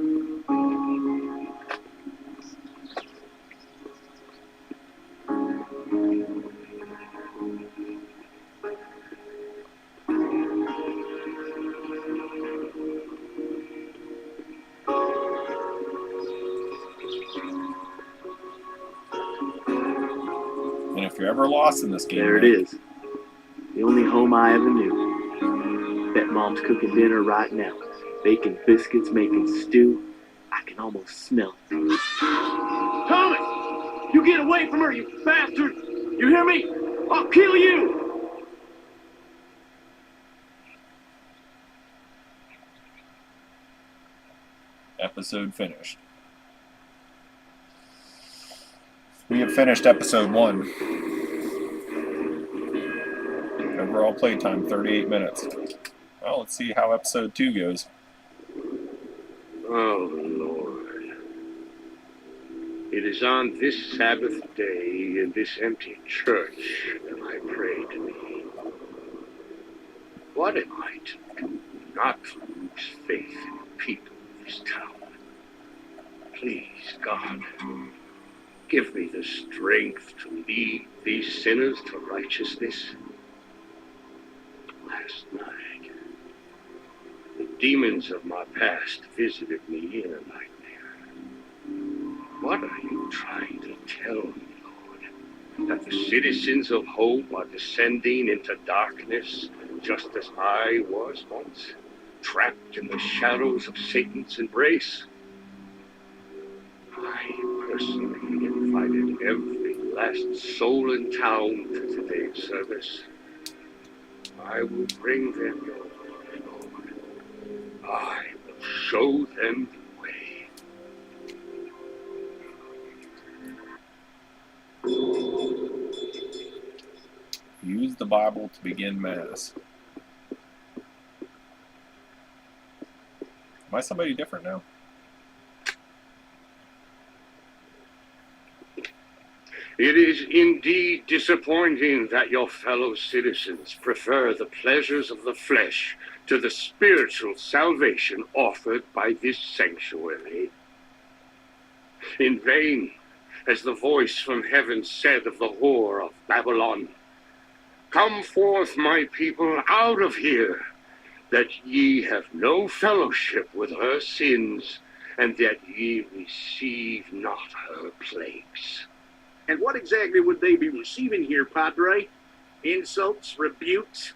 And if you're ever lost in this game, There it is. The only home I ever knew. Bet Mom's cooking dinner right now. Baking biscuits, making stew. I can almost smell it. Thomas! You get away from her, you bastard! You hear me? I'll kill you! Episode finished. We have finished episode 1. Overall playtime 38 minutes. Well, let's see how episode 2 goes. Oh, Lord. It is on this Sabbath day in this empty church that I pray to thee. What am I to do not to lose faith in the people of this town? Please, God, give me the strength to lead these sinners to righteousness. Last night, the demons of my past visited me in a nightmare. What are you trying to tell me, Lord? That the citizens of Hope are descending into darkness just as I was once, trapped in the shadows of Satan's embrace? I personally invited every last soul in town to today's service. I will bring them your word, Lord. I will show them the way. Use the Bible to begin Mass. Am I somebody different now? It is indeed disappointing that your fellow citizens prefer the pleasures of the flesh to the spiritual salvation offered by this sanctuary. In vain has the voice from heaven said of the whore of Babylon, "Come forth, my people, out of here, that ye have no fellowship with her sins, and that ye receive not her plagues." And what exactly would they be receiving here, Padre? Insults, rebukes?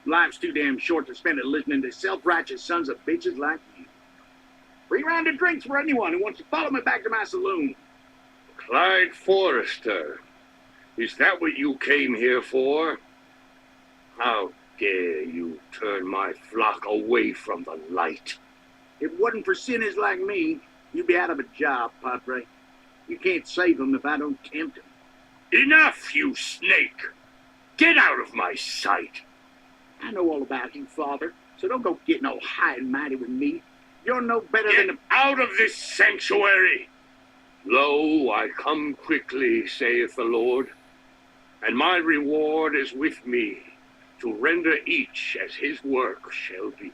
Life's too damn short to spend it listening to self-righteous sons of bitches like you. Free round of drinks for anyone who wants to follow me back to my saloon. Clyde Forrester, is that what you came here for? How dare you turn my flock away from the light? If it wasn't for sinners like me, you'd be out of a job, Padre. You can't save them if I don't tempt them. Enough, you snake! Get out of my sight! I know all about you, Father, so don't go getting all high and mighty with me. You're no better Get than a... out of this sanctuary! Lo, I come quickly, saith the Lord, and my reward is with me, to render each as his work shall be.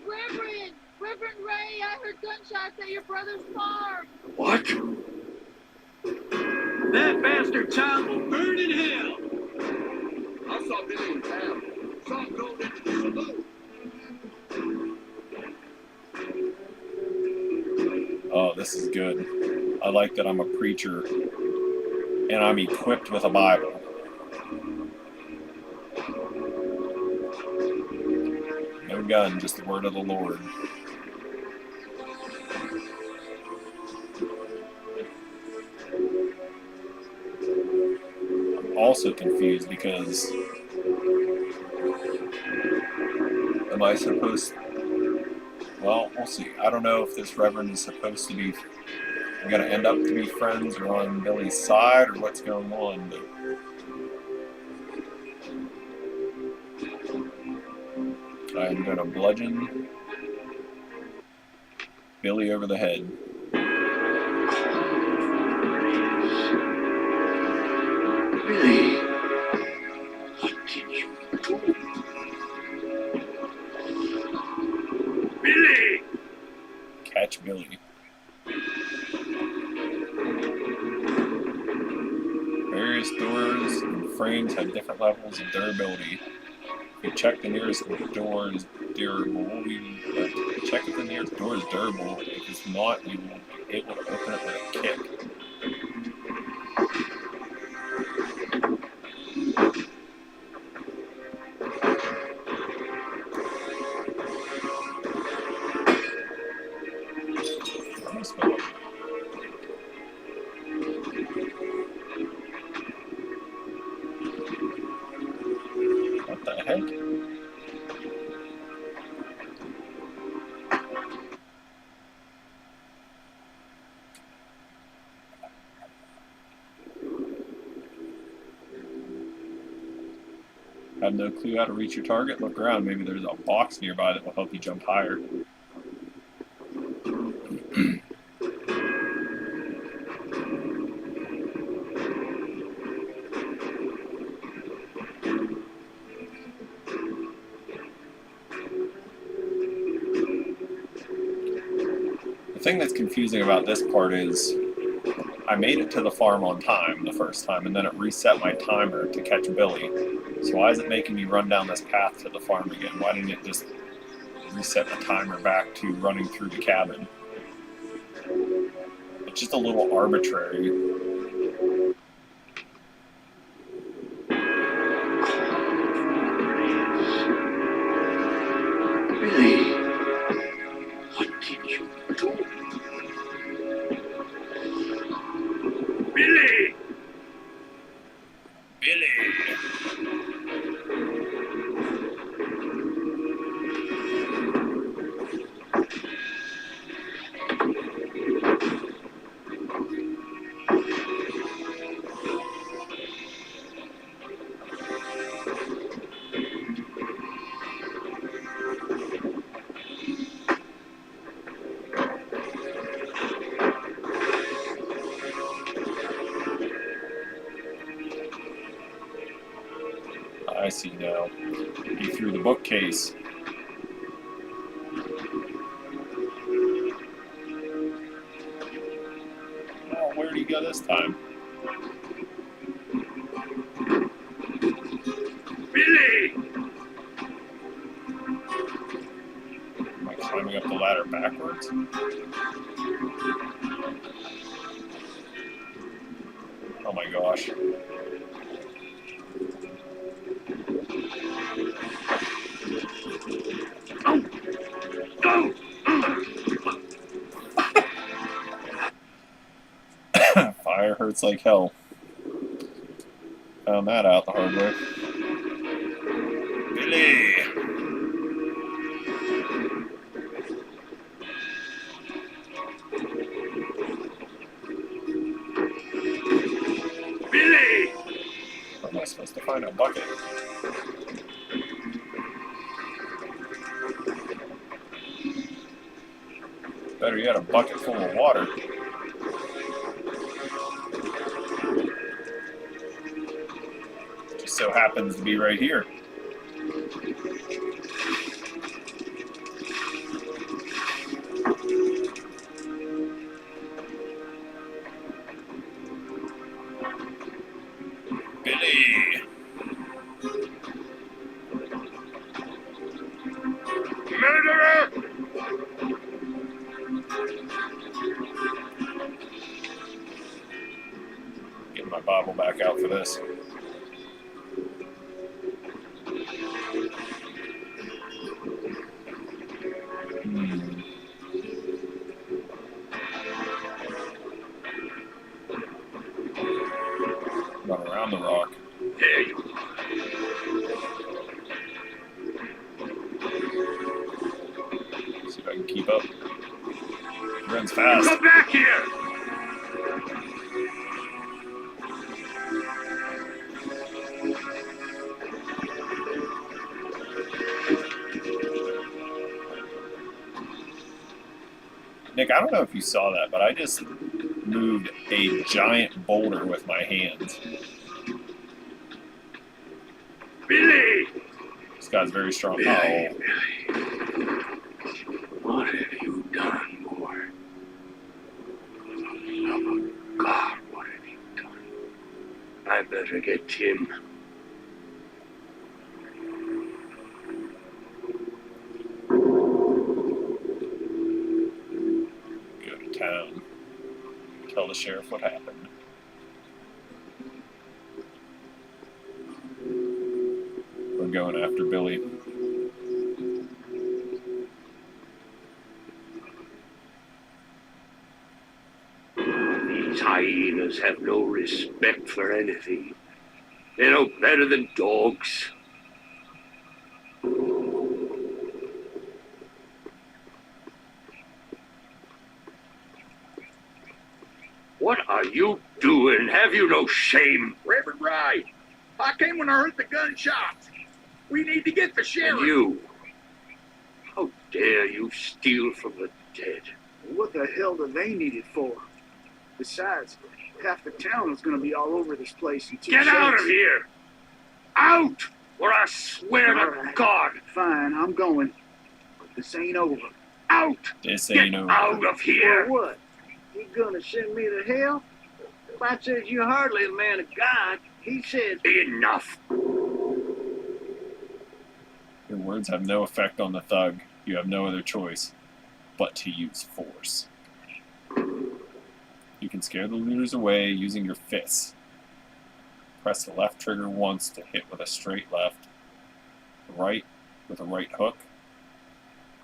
Reverend! Reverend Ray, I heard gunshots at your brother's farm! What? That bastard child will burn in hell! I saw Billy in town. Saw him going into the saloon. Oh, this is good. I like that I'm a preacher and I'm equipped with a Bible. No gun, just the word of the Lord. I'm also confused because am I supposed well, we'll see. I don't know if this reverend is supposed to be going to end up to be friends or on Billy's side or what's going on, but I'm going to bludgeon Billy over the head. Billy, what did you do? Billy! Catch Billy. Various doors and frames have different levels of durability. If you check the nearest door is durable, check if the nearest door is durable. If it's not, you will be able to open it with a kick. What the heck? Have no clue how to reach your target? Look around. Maybe there's a box nearby that will help you jump higher. The thing that's confusing about this part is I made it to the farm on time the first time, and then it reset my timer to catch Billy. So why is it making me run down this path to the farm again? Why didn't it just reset the timer back to running through the cabin? It's just a little arbitrary. Billy, what did you do? Billy! I see now. He threw the bookcase. Oh, where did he go this time? Billy! Am I climbing up the ladder backwards? Oh my gosh. Fire hurts like hell. Found that out the hard way. Billy! Billy! Where am I supposed to find a bucket? Better yet, a bucket full of water. Just so happens to be right here. Murderer! Get my Bible back out for this. Run around the rock. There you are. See if I can keep up. He runs fast. Come back here! Nick, I don't know if you saw that, but I just moved a giant boulder with my hands. Billy! This guy's very strong. Billy, Oh, Billy. What have you done, boy? For the love of God, what have you done? I better get Tim. go to town. Tell the sheriff what happened. We're going after Billy. These hyenas have no respect for anything. They're no better than dogs. What are you doing? Have you no shame? Reverend Wright, I came when I heard the gunshots. We need to get the And sheriff. you? How dare you steal from the dead? What the hell do they need it for? Besides, half the town is going to be all over this place in 2 Get out of shakes. here! Out! Or I swear All to right. God! Fine, I'm going. But this ain't over. Out! This Get ain't over. out of here! For what? You gonna send me to hell? I said you're hardly a man of God. He said, Enough! Your words have no effect on the thug. You have no other choice but to use force. You can scare the looters away using your fists. Press the left trigger once to hit with a straight left. Right with a right hook.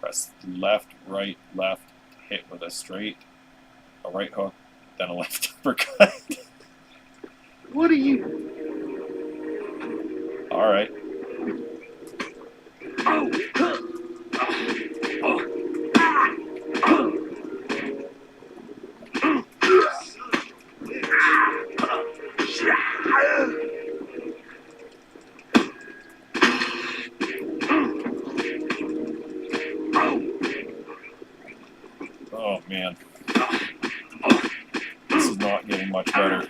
Press left, right, left to hit with a straight, a right hook, then a left uppercut. what are you? All right. Oh! Oh! Oh! Oh man. This is not getting much better.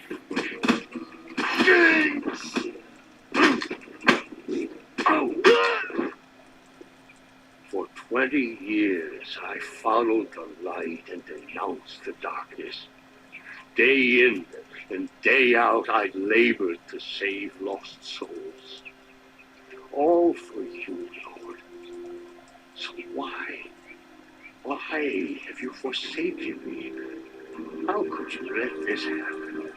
For 20 years, I followed the light and denounced the darkness. Day in and day out, I labored to save lost souls. All for you, Lord. So why have you forsaken me? How could you let this happen?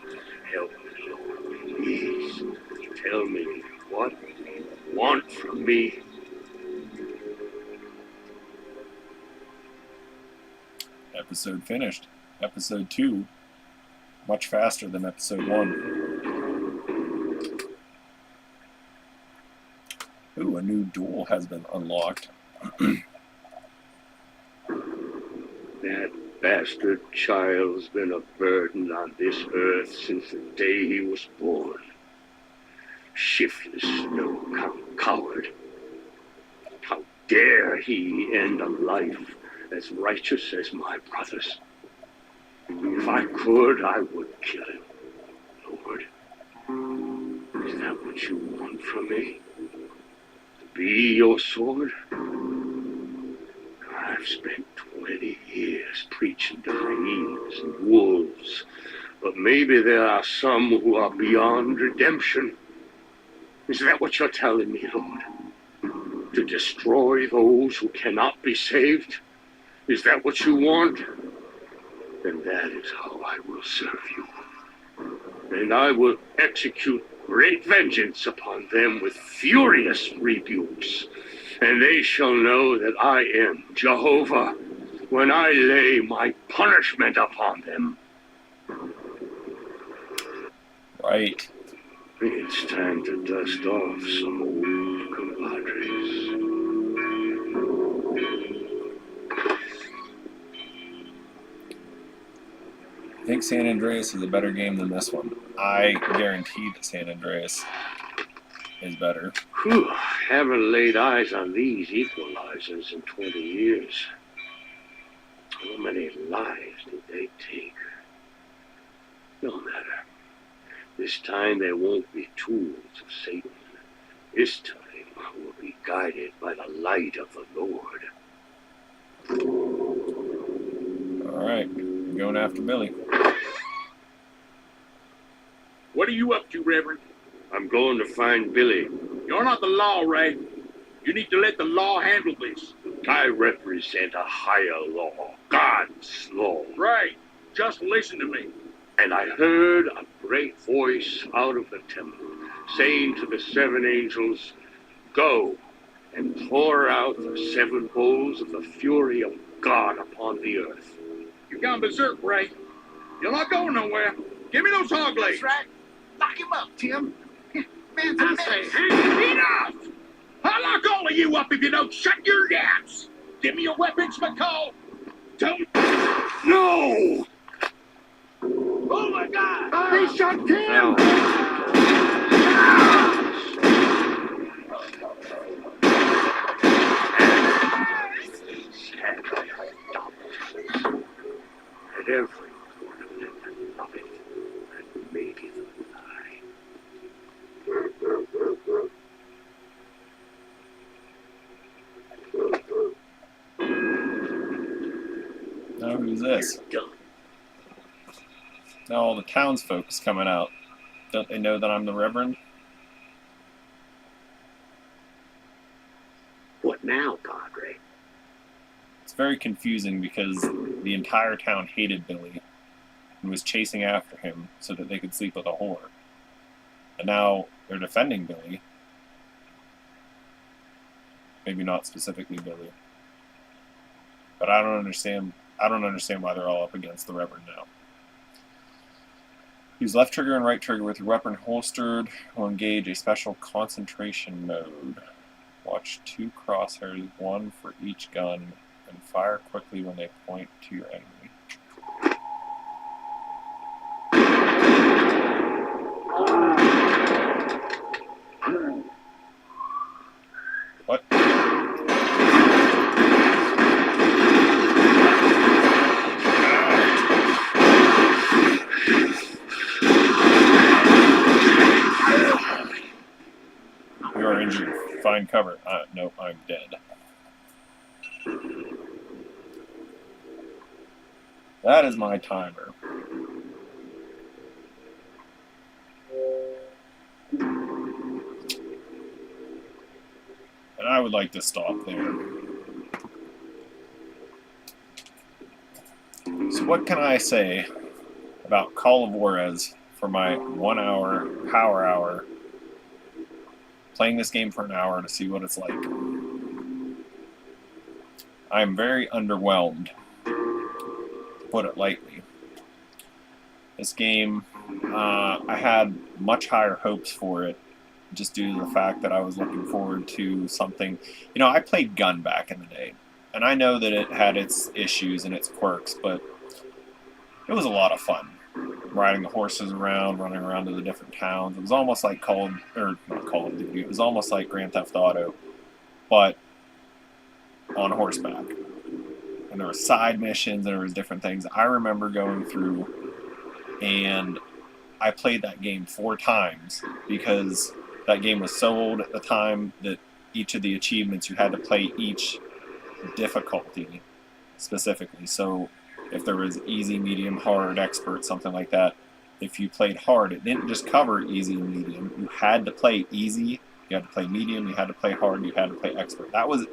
Help me, Lord. Please, tell me what you want from me. Episode finished. Episode 2, much faster than episode 1. Ooh, a new duel has been unlocked. That bastard child's been a burden on this earth since the day he was born. Shiftless, no coward. How dare he end a life as righteous as my brother's? If I could, I would kill him. Lord, is that what you want from me? To be your sword? I've spent 20 years preaching to hyenas and wolves, but maybe there are some who are beyond redemption. Is that what you're telling me, Lord? To destroy those who cannot be saved? Is that what you want? Then that is how I will serve you. And I will execute great vengeance upon them with furious rebukes. And they shall know that I am Jehovah when I lay my punishment upon them. Right. It's time to dust off some old compadres. I think San Andreas is a better game than this one. I guarantee that San Andreas is better. Whew, haven't laid eyes on these equalizers in 20 years. How many lives did they take? No matter. This time they won't be tools of Satan. This time we'll be guided by the light of the Lord. Alright, going after Billy. What are you up to, Reverend? I'm going to find Billy. You're not the law, Ray. You need to let the law handle this. I represent a higher law, God's law. Right. Just listen to me. And I heard a great voice out of the temple, saying to the 7 angels, "Go and pour out the 7 bowls of the fury of God upon the earth." You've gone berserk, Ray. You're not going nowhere. Give me those hog legs. That's right. Knock him up, Tim. Man's a I mess. say, hey, enough! I'll lock all of you up if you don't shut your yaps. Give me your weapons, McCall. Don't. No! Oh my God! They shot Tim. No. And every ornament of it, and maybe the lie. Now who's this? Now all the townsfolk is coming out. Don't they know that I'm the Reverend? What now, Padre? It's very confusing because the entire town hated Billy and was chasing after him so that they could sleep with a whore. And now they're defending Billy. Maybe not specifically Billy. But I don't understand why they're all up against the Reverend now. Use left trigger and right trigger with your weapon holstered will engage a special concentration mode. Watch 2 crosshairs, 1 for each gun, and fire quickly when they point to your enemy. What? You are injured. Find cover. Nope, I'm dead. That is my timer. And I would like to stop there. So what can I say about Call of Juarez for my 1 hour, power hour, playing this game for an hour to see what it's like? I'm very underwhelmed, to put it lightly. This game, I had much higher hopes for it, just due to the fact that I was looking forward to something. You know, I played Gun back in the day, and I know that it had its issues and its quirks, but it was a lot of fun. Riding the horses around, running around to the different towns. It was almost like not Call of Duty, it was almost like Grand Theft Auto, but on horseback. And there were side missions, and there was different things. I remember going through, and I played that game 4 times because that game was so old at the time that each of the achievements you had to play each difficulty specifically. So if there was easy, medium, hard, expert, something like that, if you played hard, it didn't just cover easy and medium. You had to play easy You had to play medium, you had to play hard, you had to play expert. That was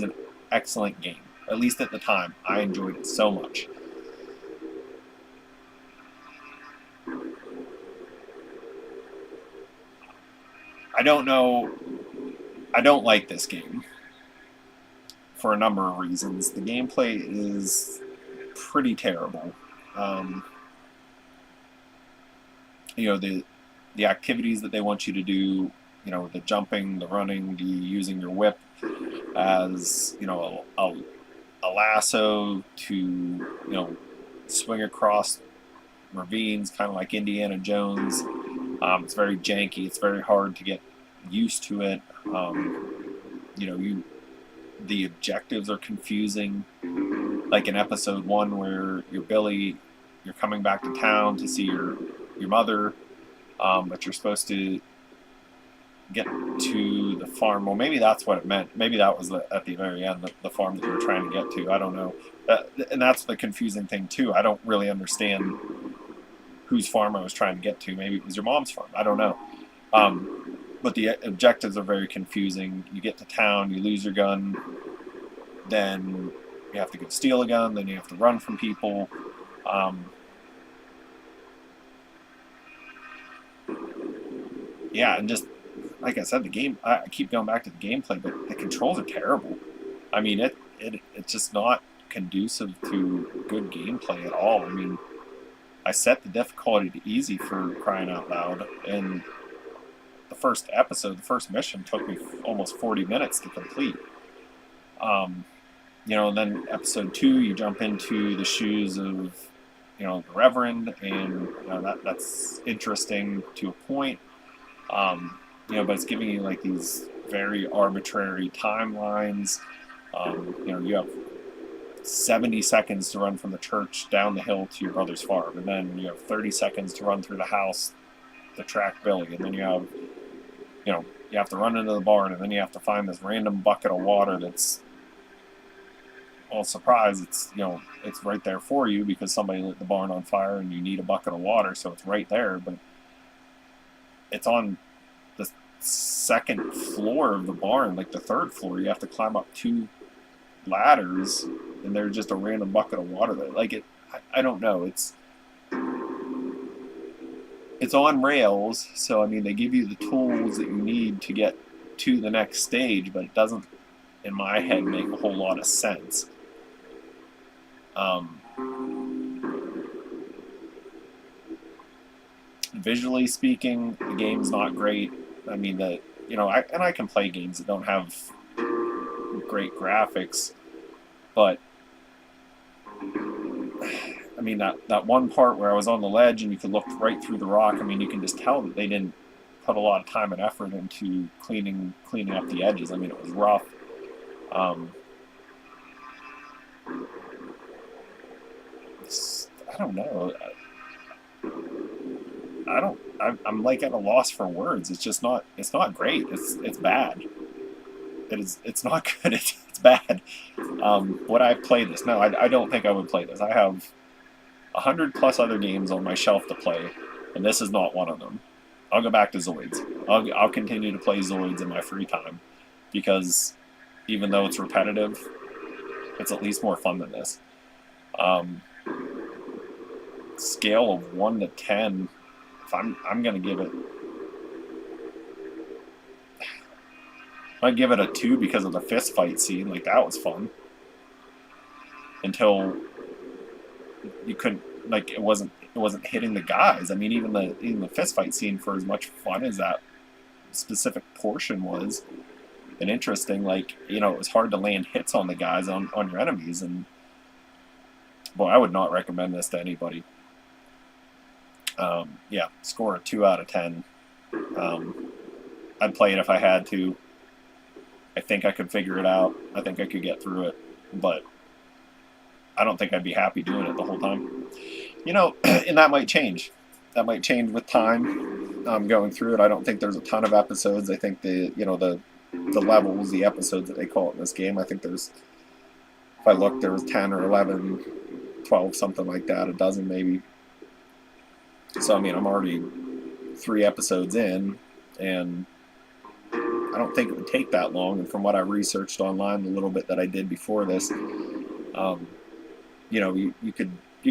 an excellent game. At least at the time. I enjoyed it so much. I don't know. I don't like this game for a number of reasons. The gameplay is pretty terrible. The activities that they want you to do, the jumping, the running, the using your whip as, a lasso to, swing across ravines, kind of like Indiana Jones. It's very janky. It's very hard to get used to it. The objectives are confusing. Like in episode 1 where you're Billy, you're coming back to town to see your mother, but you're supposed to get to the farm. Well, maybe that's what it meant. Maybe that was at the very end, the farm that you were trying to get to. I don't know. And that's the confusing thing too. I don't really understand whose farm I was trying to get to. Maybe it was your mom's farm. I don't know. But the objectives are very confusing. You get to town, you lose your gun, then you have to go steal a gun, then you have to run from people. And just like I said, the game. I keep going back to the gameplay, but the controls are terrible. I mean, it's just not conducive to good gameplay at all. I mean, I set the difficulty to easy for crying out loud, and the first mission took me almost 40 minutes to complete. And then episode 2, you jump into the shoes of, the Reverend, and that's interesting to a point. But it's giving you like these very arbitrary timelines. You have 70 seconds to run from the church down the hill to your brother's farm, and then you have 30 seconds to run through the house to track Billy, and then you have to run into the barn, and then you have to find this random bucket of water that's, well, surprise, it's right there for you because somebody lit the barn on fire and you need a bucket of water, so it's right there, but it's on the second floor of the barn, like the third floor. You have to climb up 2 ladders, and there's just a random bucket of water there. I don't know. It's on rails, so I mean they give you the tools that you need to get to the next stage, but it doesn't, in my head, make a whole lot of sense. Visually speaking, the game's not great. I mean, I can play games that don't have great graphics, but I mean, that one part where I was on the ledge and you could look right through the rock, I mean, you can just tell that they didn't put a lot of time and effort into cleaning up the edges. I mean, it was rough. I don't know. I'm like at a loss for words. It's just not. It's not great. It's bad. It's not good. It's bad. Would I play this? No, I don't think I would play this. I have 100+ other games on my shelf to play, and this is not one of them. I'll go back to Zoids. I'll continue to play Zoids in my free time, because even though it's repetitive, it's at least more fun than this. Scale of 1 to 10. If I'm gonna give it. I'd give it a 2 because of the fist fight scene. Like, that was fun. Until you couldn't, like, it wasn't hitting the guys. I mean, even the fist fight scene, for as much fun as that specific portion was, and interesting, like, it was hard to land hits on the guys, on your enemies, and boy, I would not recommend this to anybody. Score a 2 out of 10. I'd play it if I had to. I think I could figure it out. I think I could get through it, but I don't think I'd be happy doing it the whole time. And that might change. That might change with time. Going through it, I don't think there's a ton of episodes. I think the levels, the episodes that they call it in this game, I think there's, if I look, there was 10 or 11, 12, something like that, a dozen maybe. So, I mean, I'm already 3 episodes in, and I don't think it would take that long. And from what I researched online, the little bit that I did before this, you know, you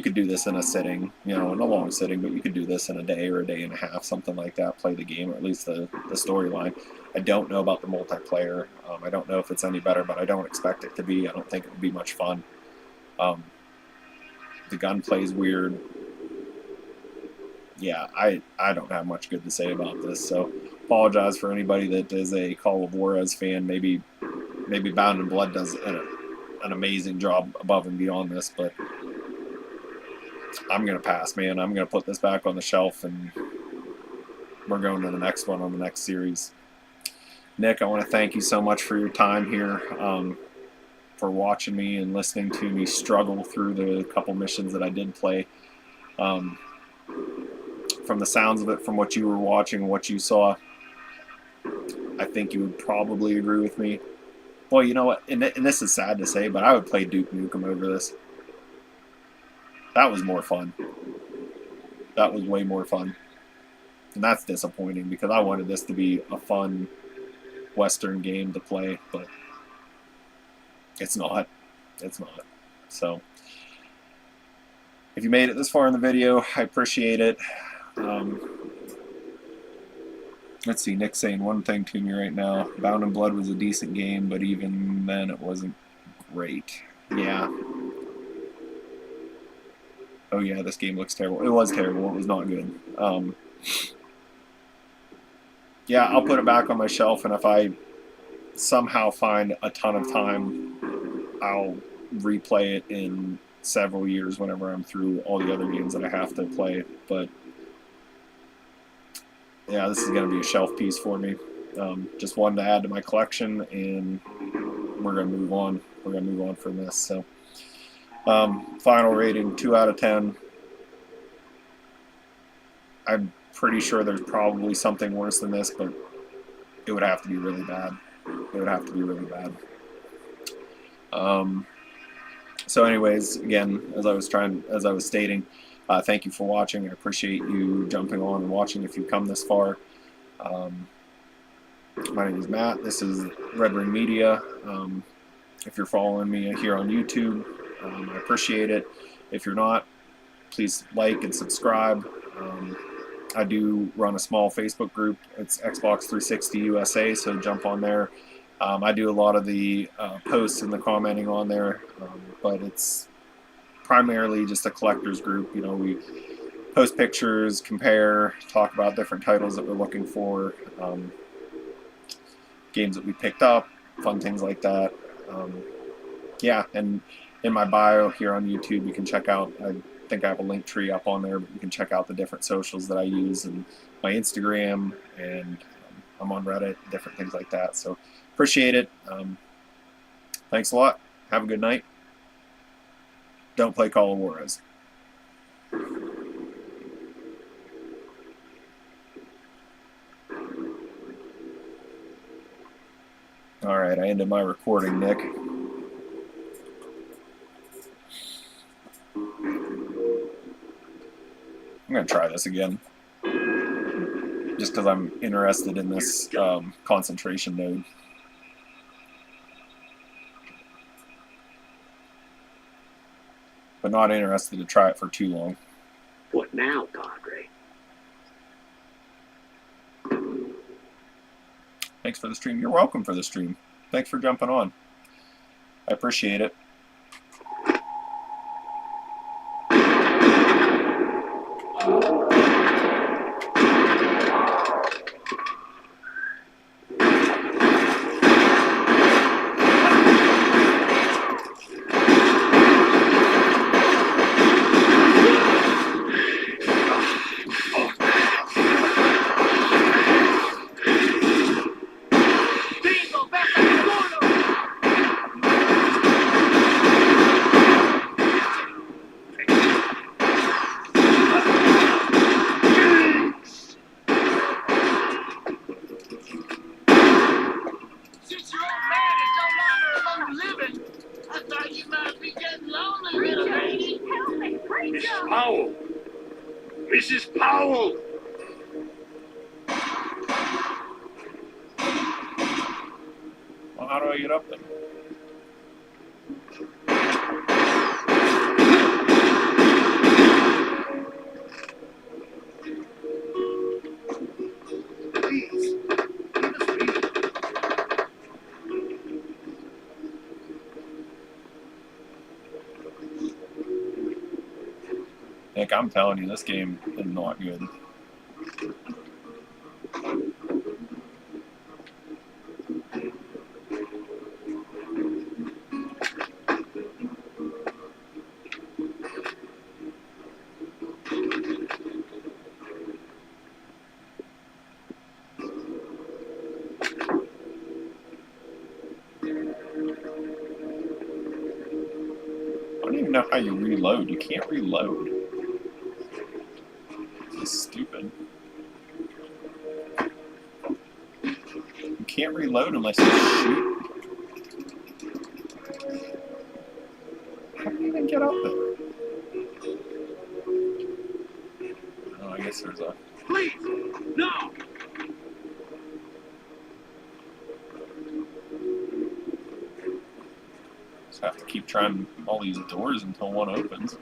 could do this in a sitting, you know, in a long sitting, but you could do this in a day or a day and a half, something like that. Play the game, or at least the storyline. I don't know about the multiplayer. I don't know if it's any better, but I don't expect it to be. I don't think it would be much fun. The gunplay is weird. Yeah, I don't have much good to say about this, so apologize for anybody that is a Call of Juarez fan. Maybe Bound in Blood does an amazing job above and beyond this, but I'm going to pass, man. I'm going to put this back on the shelf, and we're going to the next one on the next series. Nick, I want to thank you so much for your time here, for watching me and listening to me struggle through the couple missions that I did play. From the sounds of it, from what you were watching, what you saw, I think you would probably agree with me. Well, you know what, and this is sad to say, but I would play Duke Nukem over this. That was more fun. That was way more fun. And that's disappointing, because I wanted this to be a fun Western game to play, but it's not. It's not. So, if you made it this far in the video, I appreciate it. Let's see, Nick's saying one thing to me right now. Bound in Blood was a decent game, but even then it wasn't great. Yeah. Oh yeah, this game looks terrible. It was terrible. It was not good. Yeah, I'll put it back on my shelf, and if I somehow find a ton of time, I'll replay it in several years whenever I'm through all the other games that I have to play. But yeah, this is going to be a shelf piece for me. Just one to add to my collection, and we're going to move on. We're going to move on from this. So, final rating, 2 out of 10. I'm pretty sure there's probably something worse than this, but it would have to be really bad. It would have to be really bad. So anyways, again, as I was stating, thank you for watching. I appreciate you jumping on and watching if you've come this far. My name is Matt. This is Red Ring Media. If you're following me here on YouTube, I appreciate it. If you're not, please like and subscribe. I do run a small Facebook group. It's Xbox 360 USA, so jump on there. I do a lot of the posts and the commenting on there, but it's primarily just a collector's group. You know, we post pictures, compare, talk about different titles that we're looking for, games that we picked up, fun things like that. Yeah, and in my bio here on YouTube, you can check out, I think I have a link tree up on there, but you can check out the different socials that I use, and my Instagram, and I'm on Reddit, different things like that. So appreciate it. Thanks a lot. Have a good night. Don't play Call of Juarez. All right, I ended my recording, Nick. I'm going to try this again, just because I'm interested in this concentration node. But not interested to try it for too long. What now, Padre? Thanks for the stream. You're welcome for the stream. Thanks for jumping on. I appreciate it. Powell! Mrs. Powell! you get up there? Please, leave us be. Nick, I'm telling you, this game is not good. I don't even know how you reload. You can't reload. This is stupid. You can't reload unless you shoot. How do you even get up there? Oh, I guess there's a... Please, no! Just have to keep trying all these doors until one opens.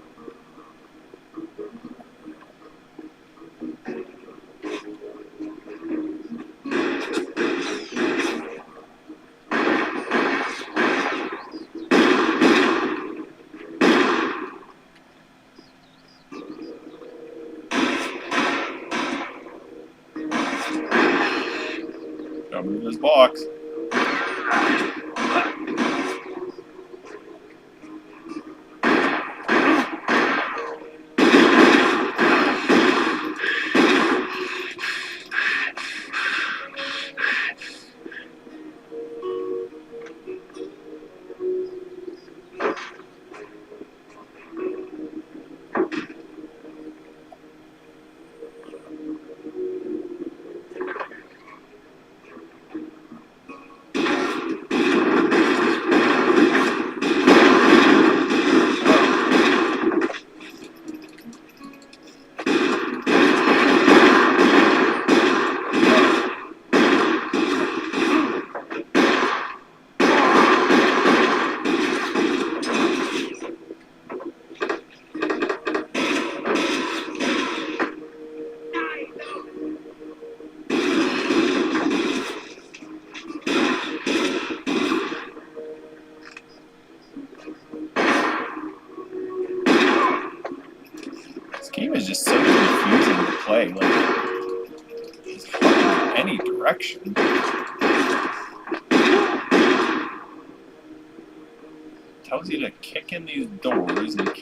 Gotta move this box. This game is just so confusing to play. Like, it's hard in any direction. Tells you to kick in these doors, and you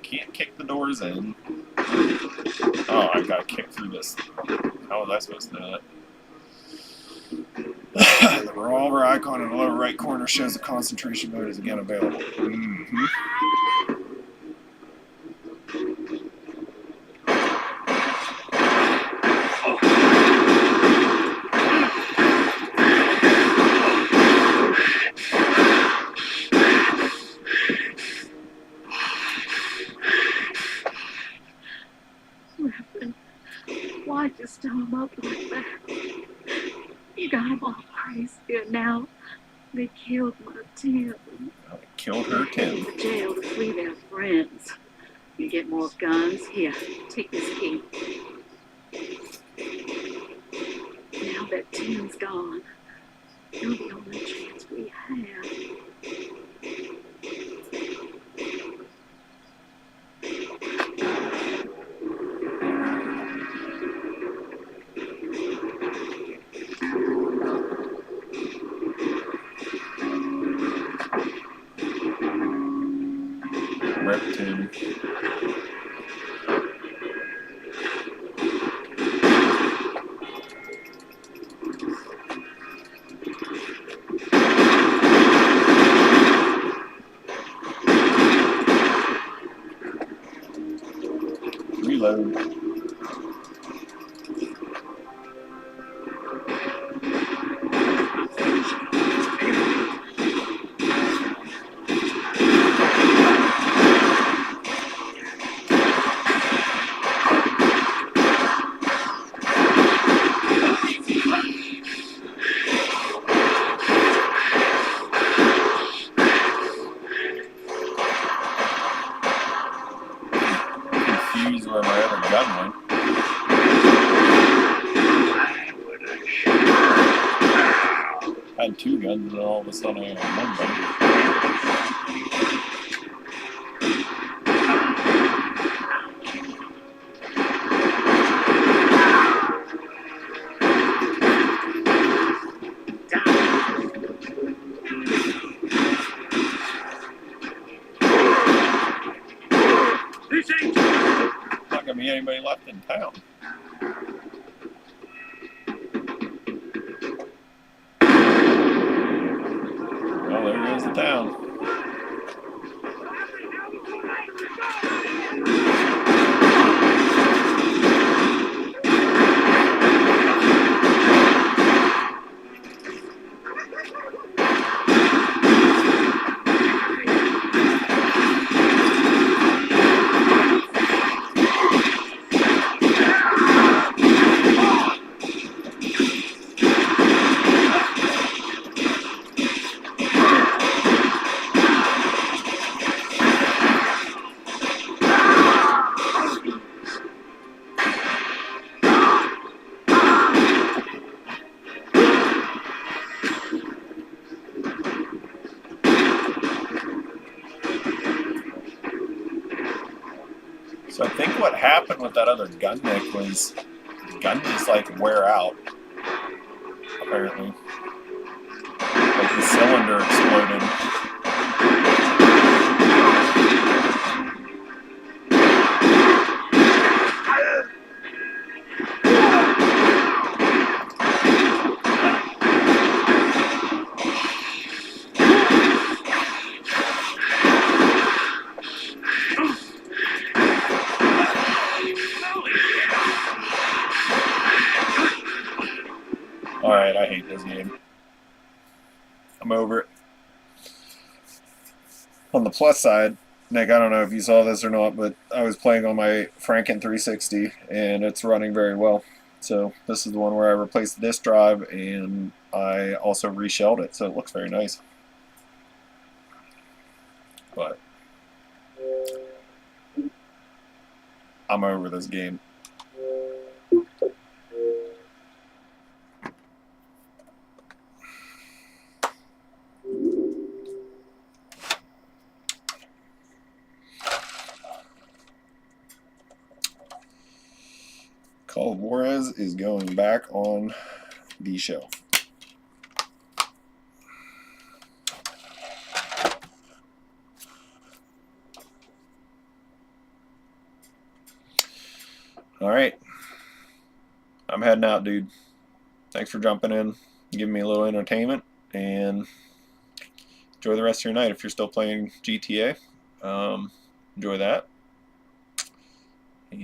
can't kick the doors in. Oh, I gotta kick through this. How was I supposed to do that? The revolver icon in the lower right corner shows the concentration mode is again available. Mm-hmm. Reverend, why'd you stow him up like that? You got him all crazy here now. They killed my Tim. Killed her Tim. To jail to free their friends. You get more guns? Here, take this key. Now that Tim's gone, you're the only chance we have. Rip Tim. Reload. weekend, and all of a sudden on Monday. This ain't Not gonna be anybody left in town. Well, there goes the town. So I think what happened with that other gun nick was the gun just like wear out, apparently. Like the cylinder exploded. Alright, I hate this game. I'm over it. On the plus side, Nick, I don't know if you saw this or not, but I was playing on my Franken360 and it's running very well. So this is the one where I replaced the disk drive and I also reshelled it, so it looks very nice. But I'm over this game. Call of Juarez is going back on the shelf. All right. I'm heading out, dude. Thanks for jumping in, giving me a little entertainment, and enjoy the rest of your night. If you're still playing GTA, enjoy that. And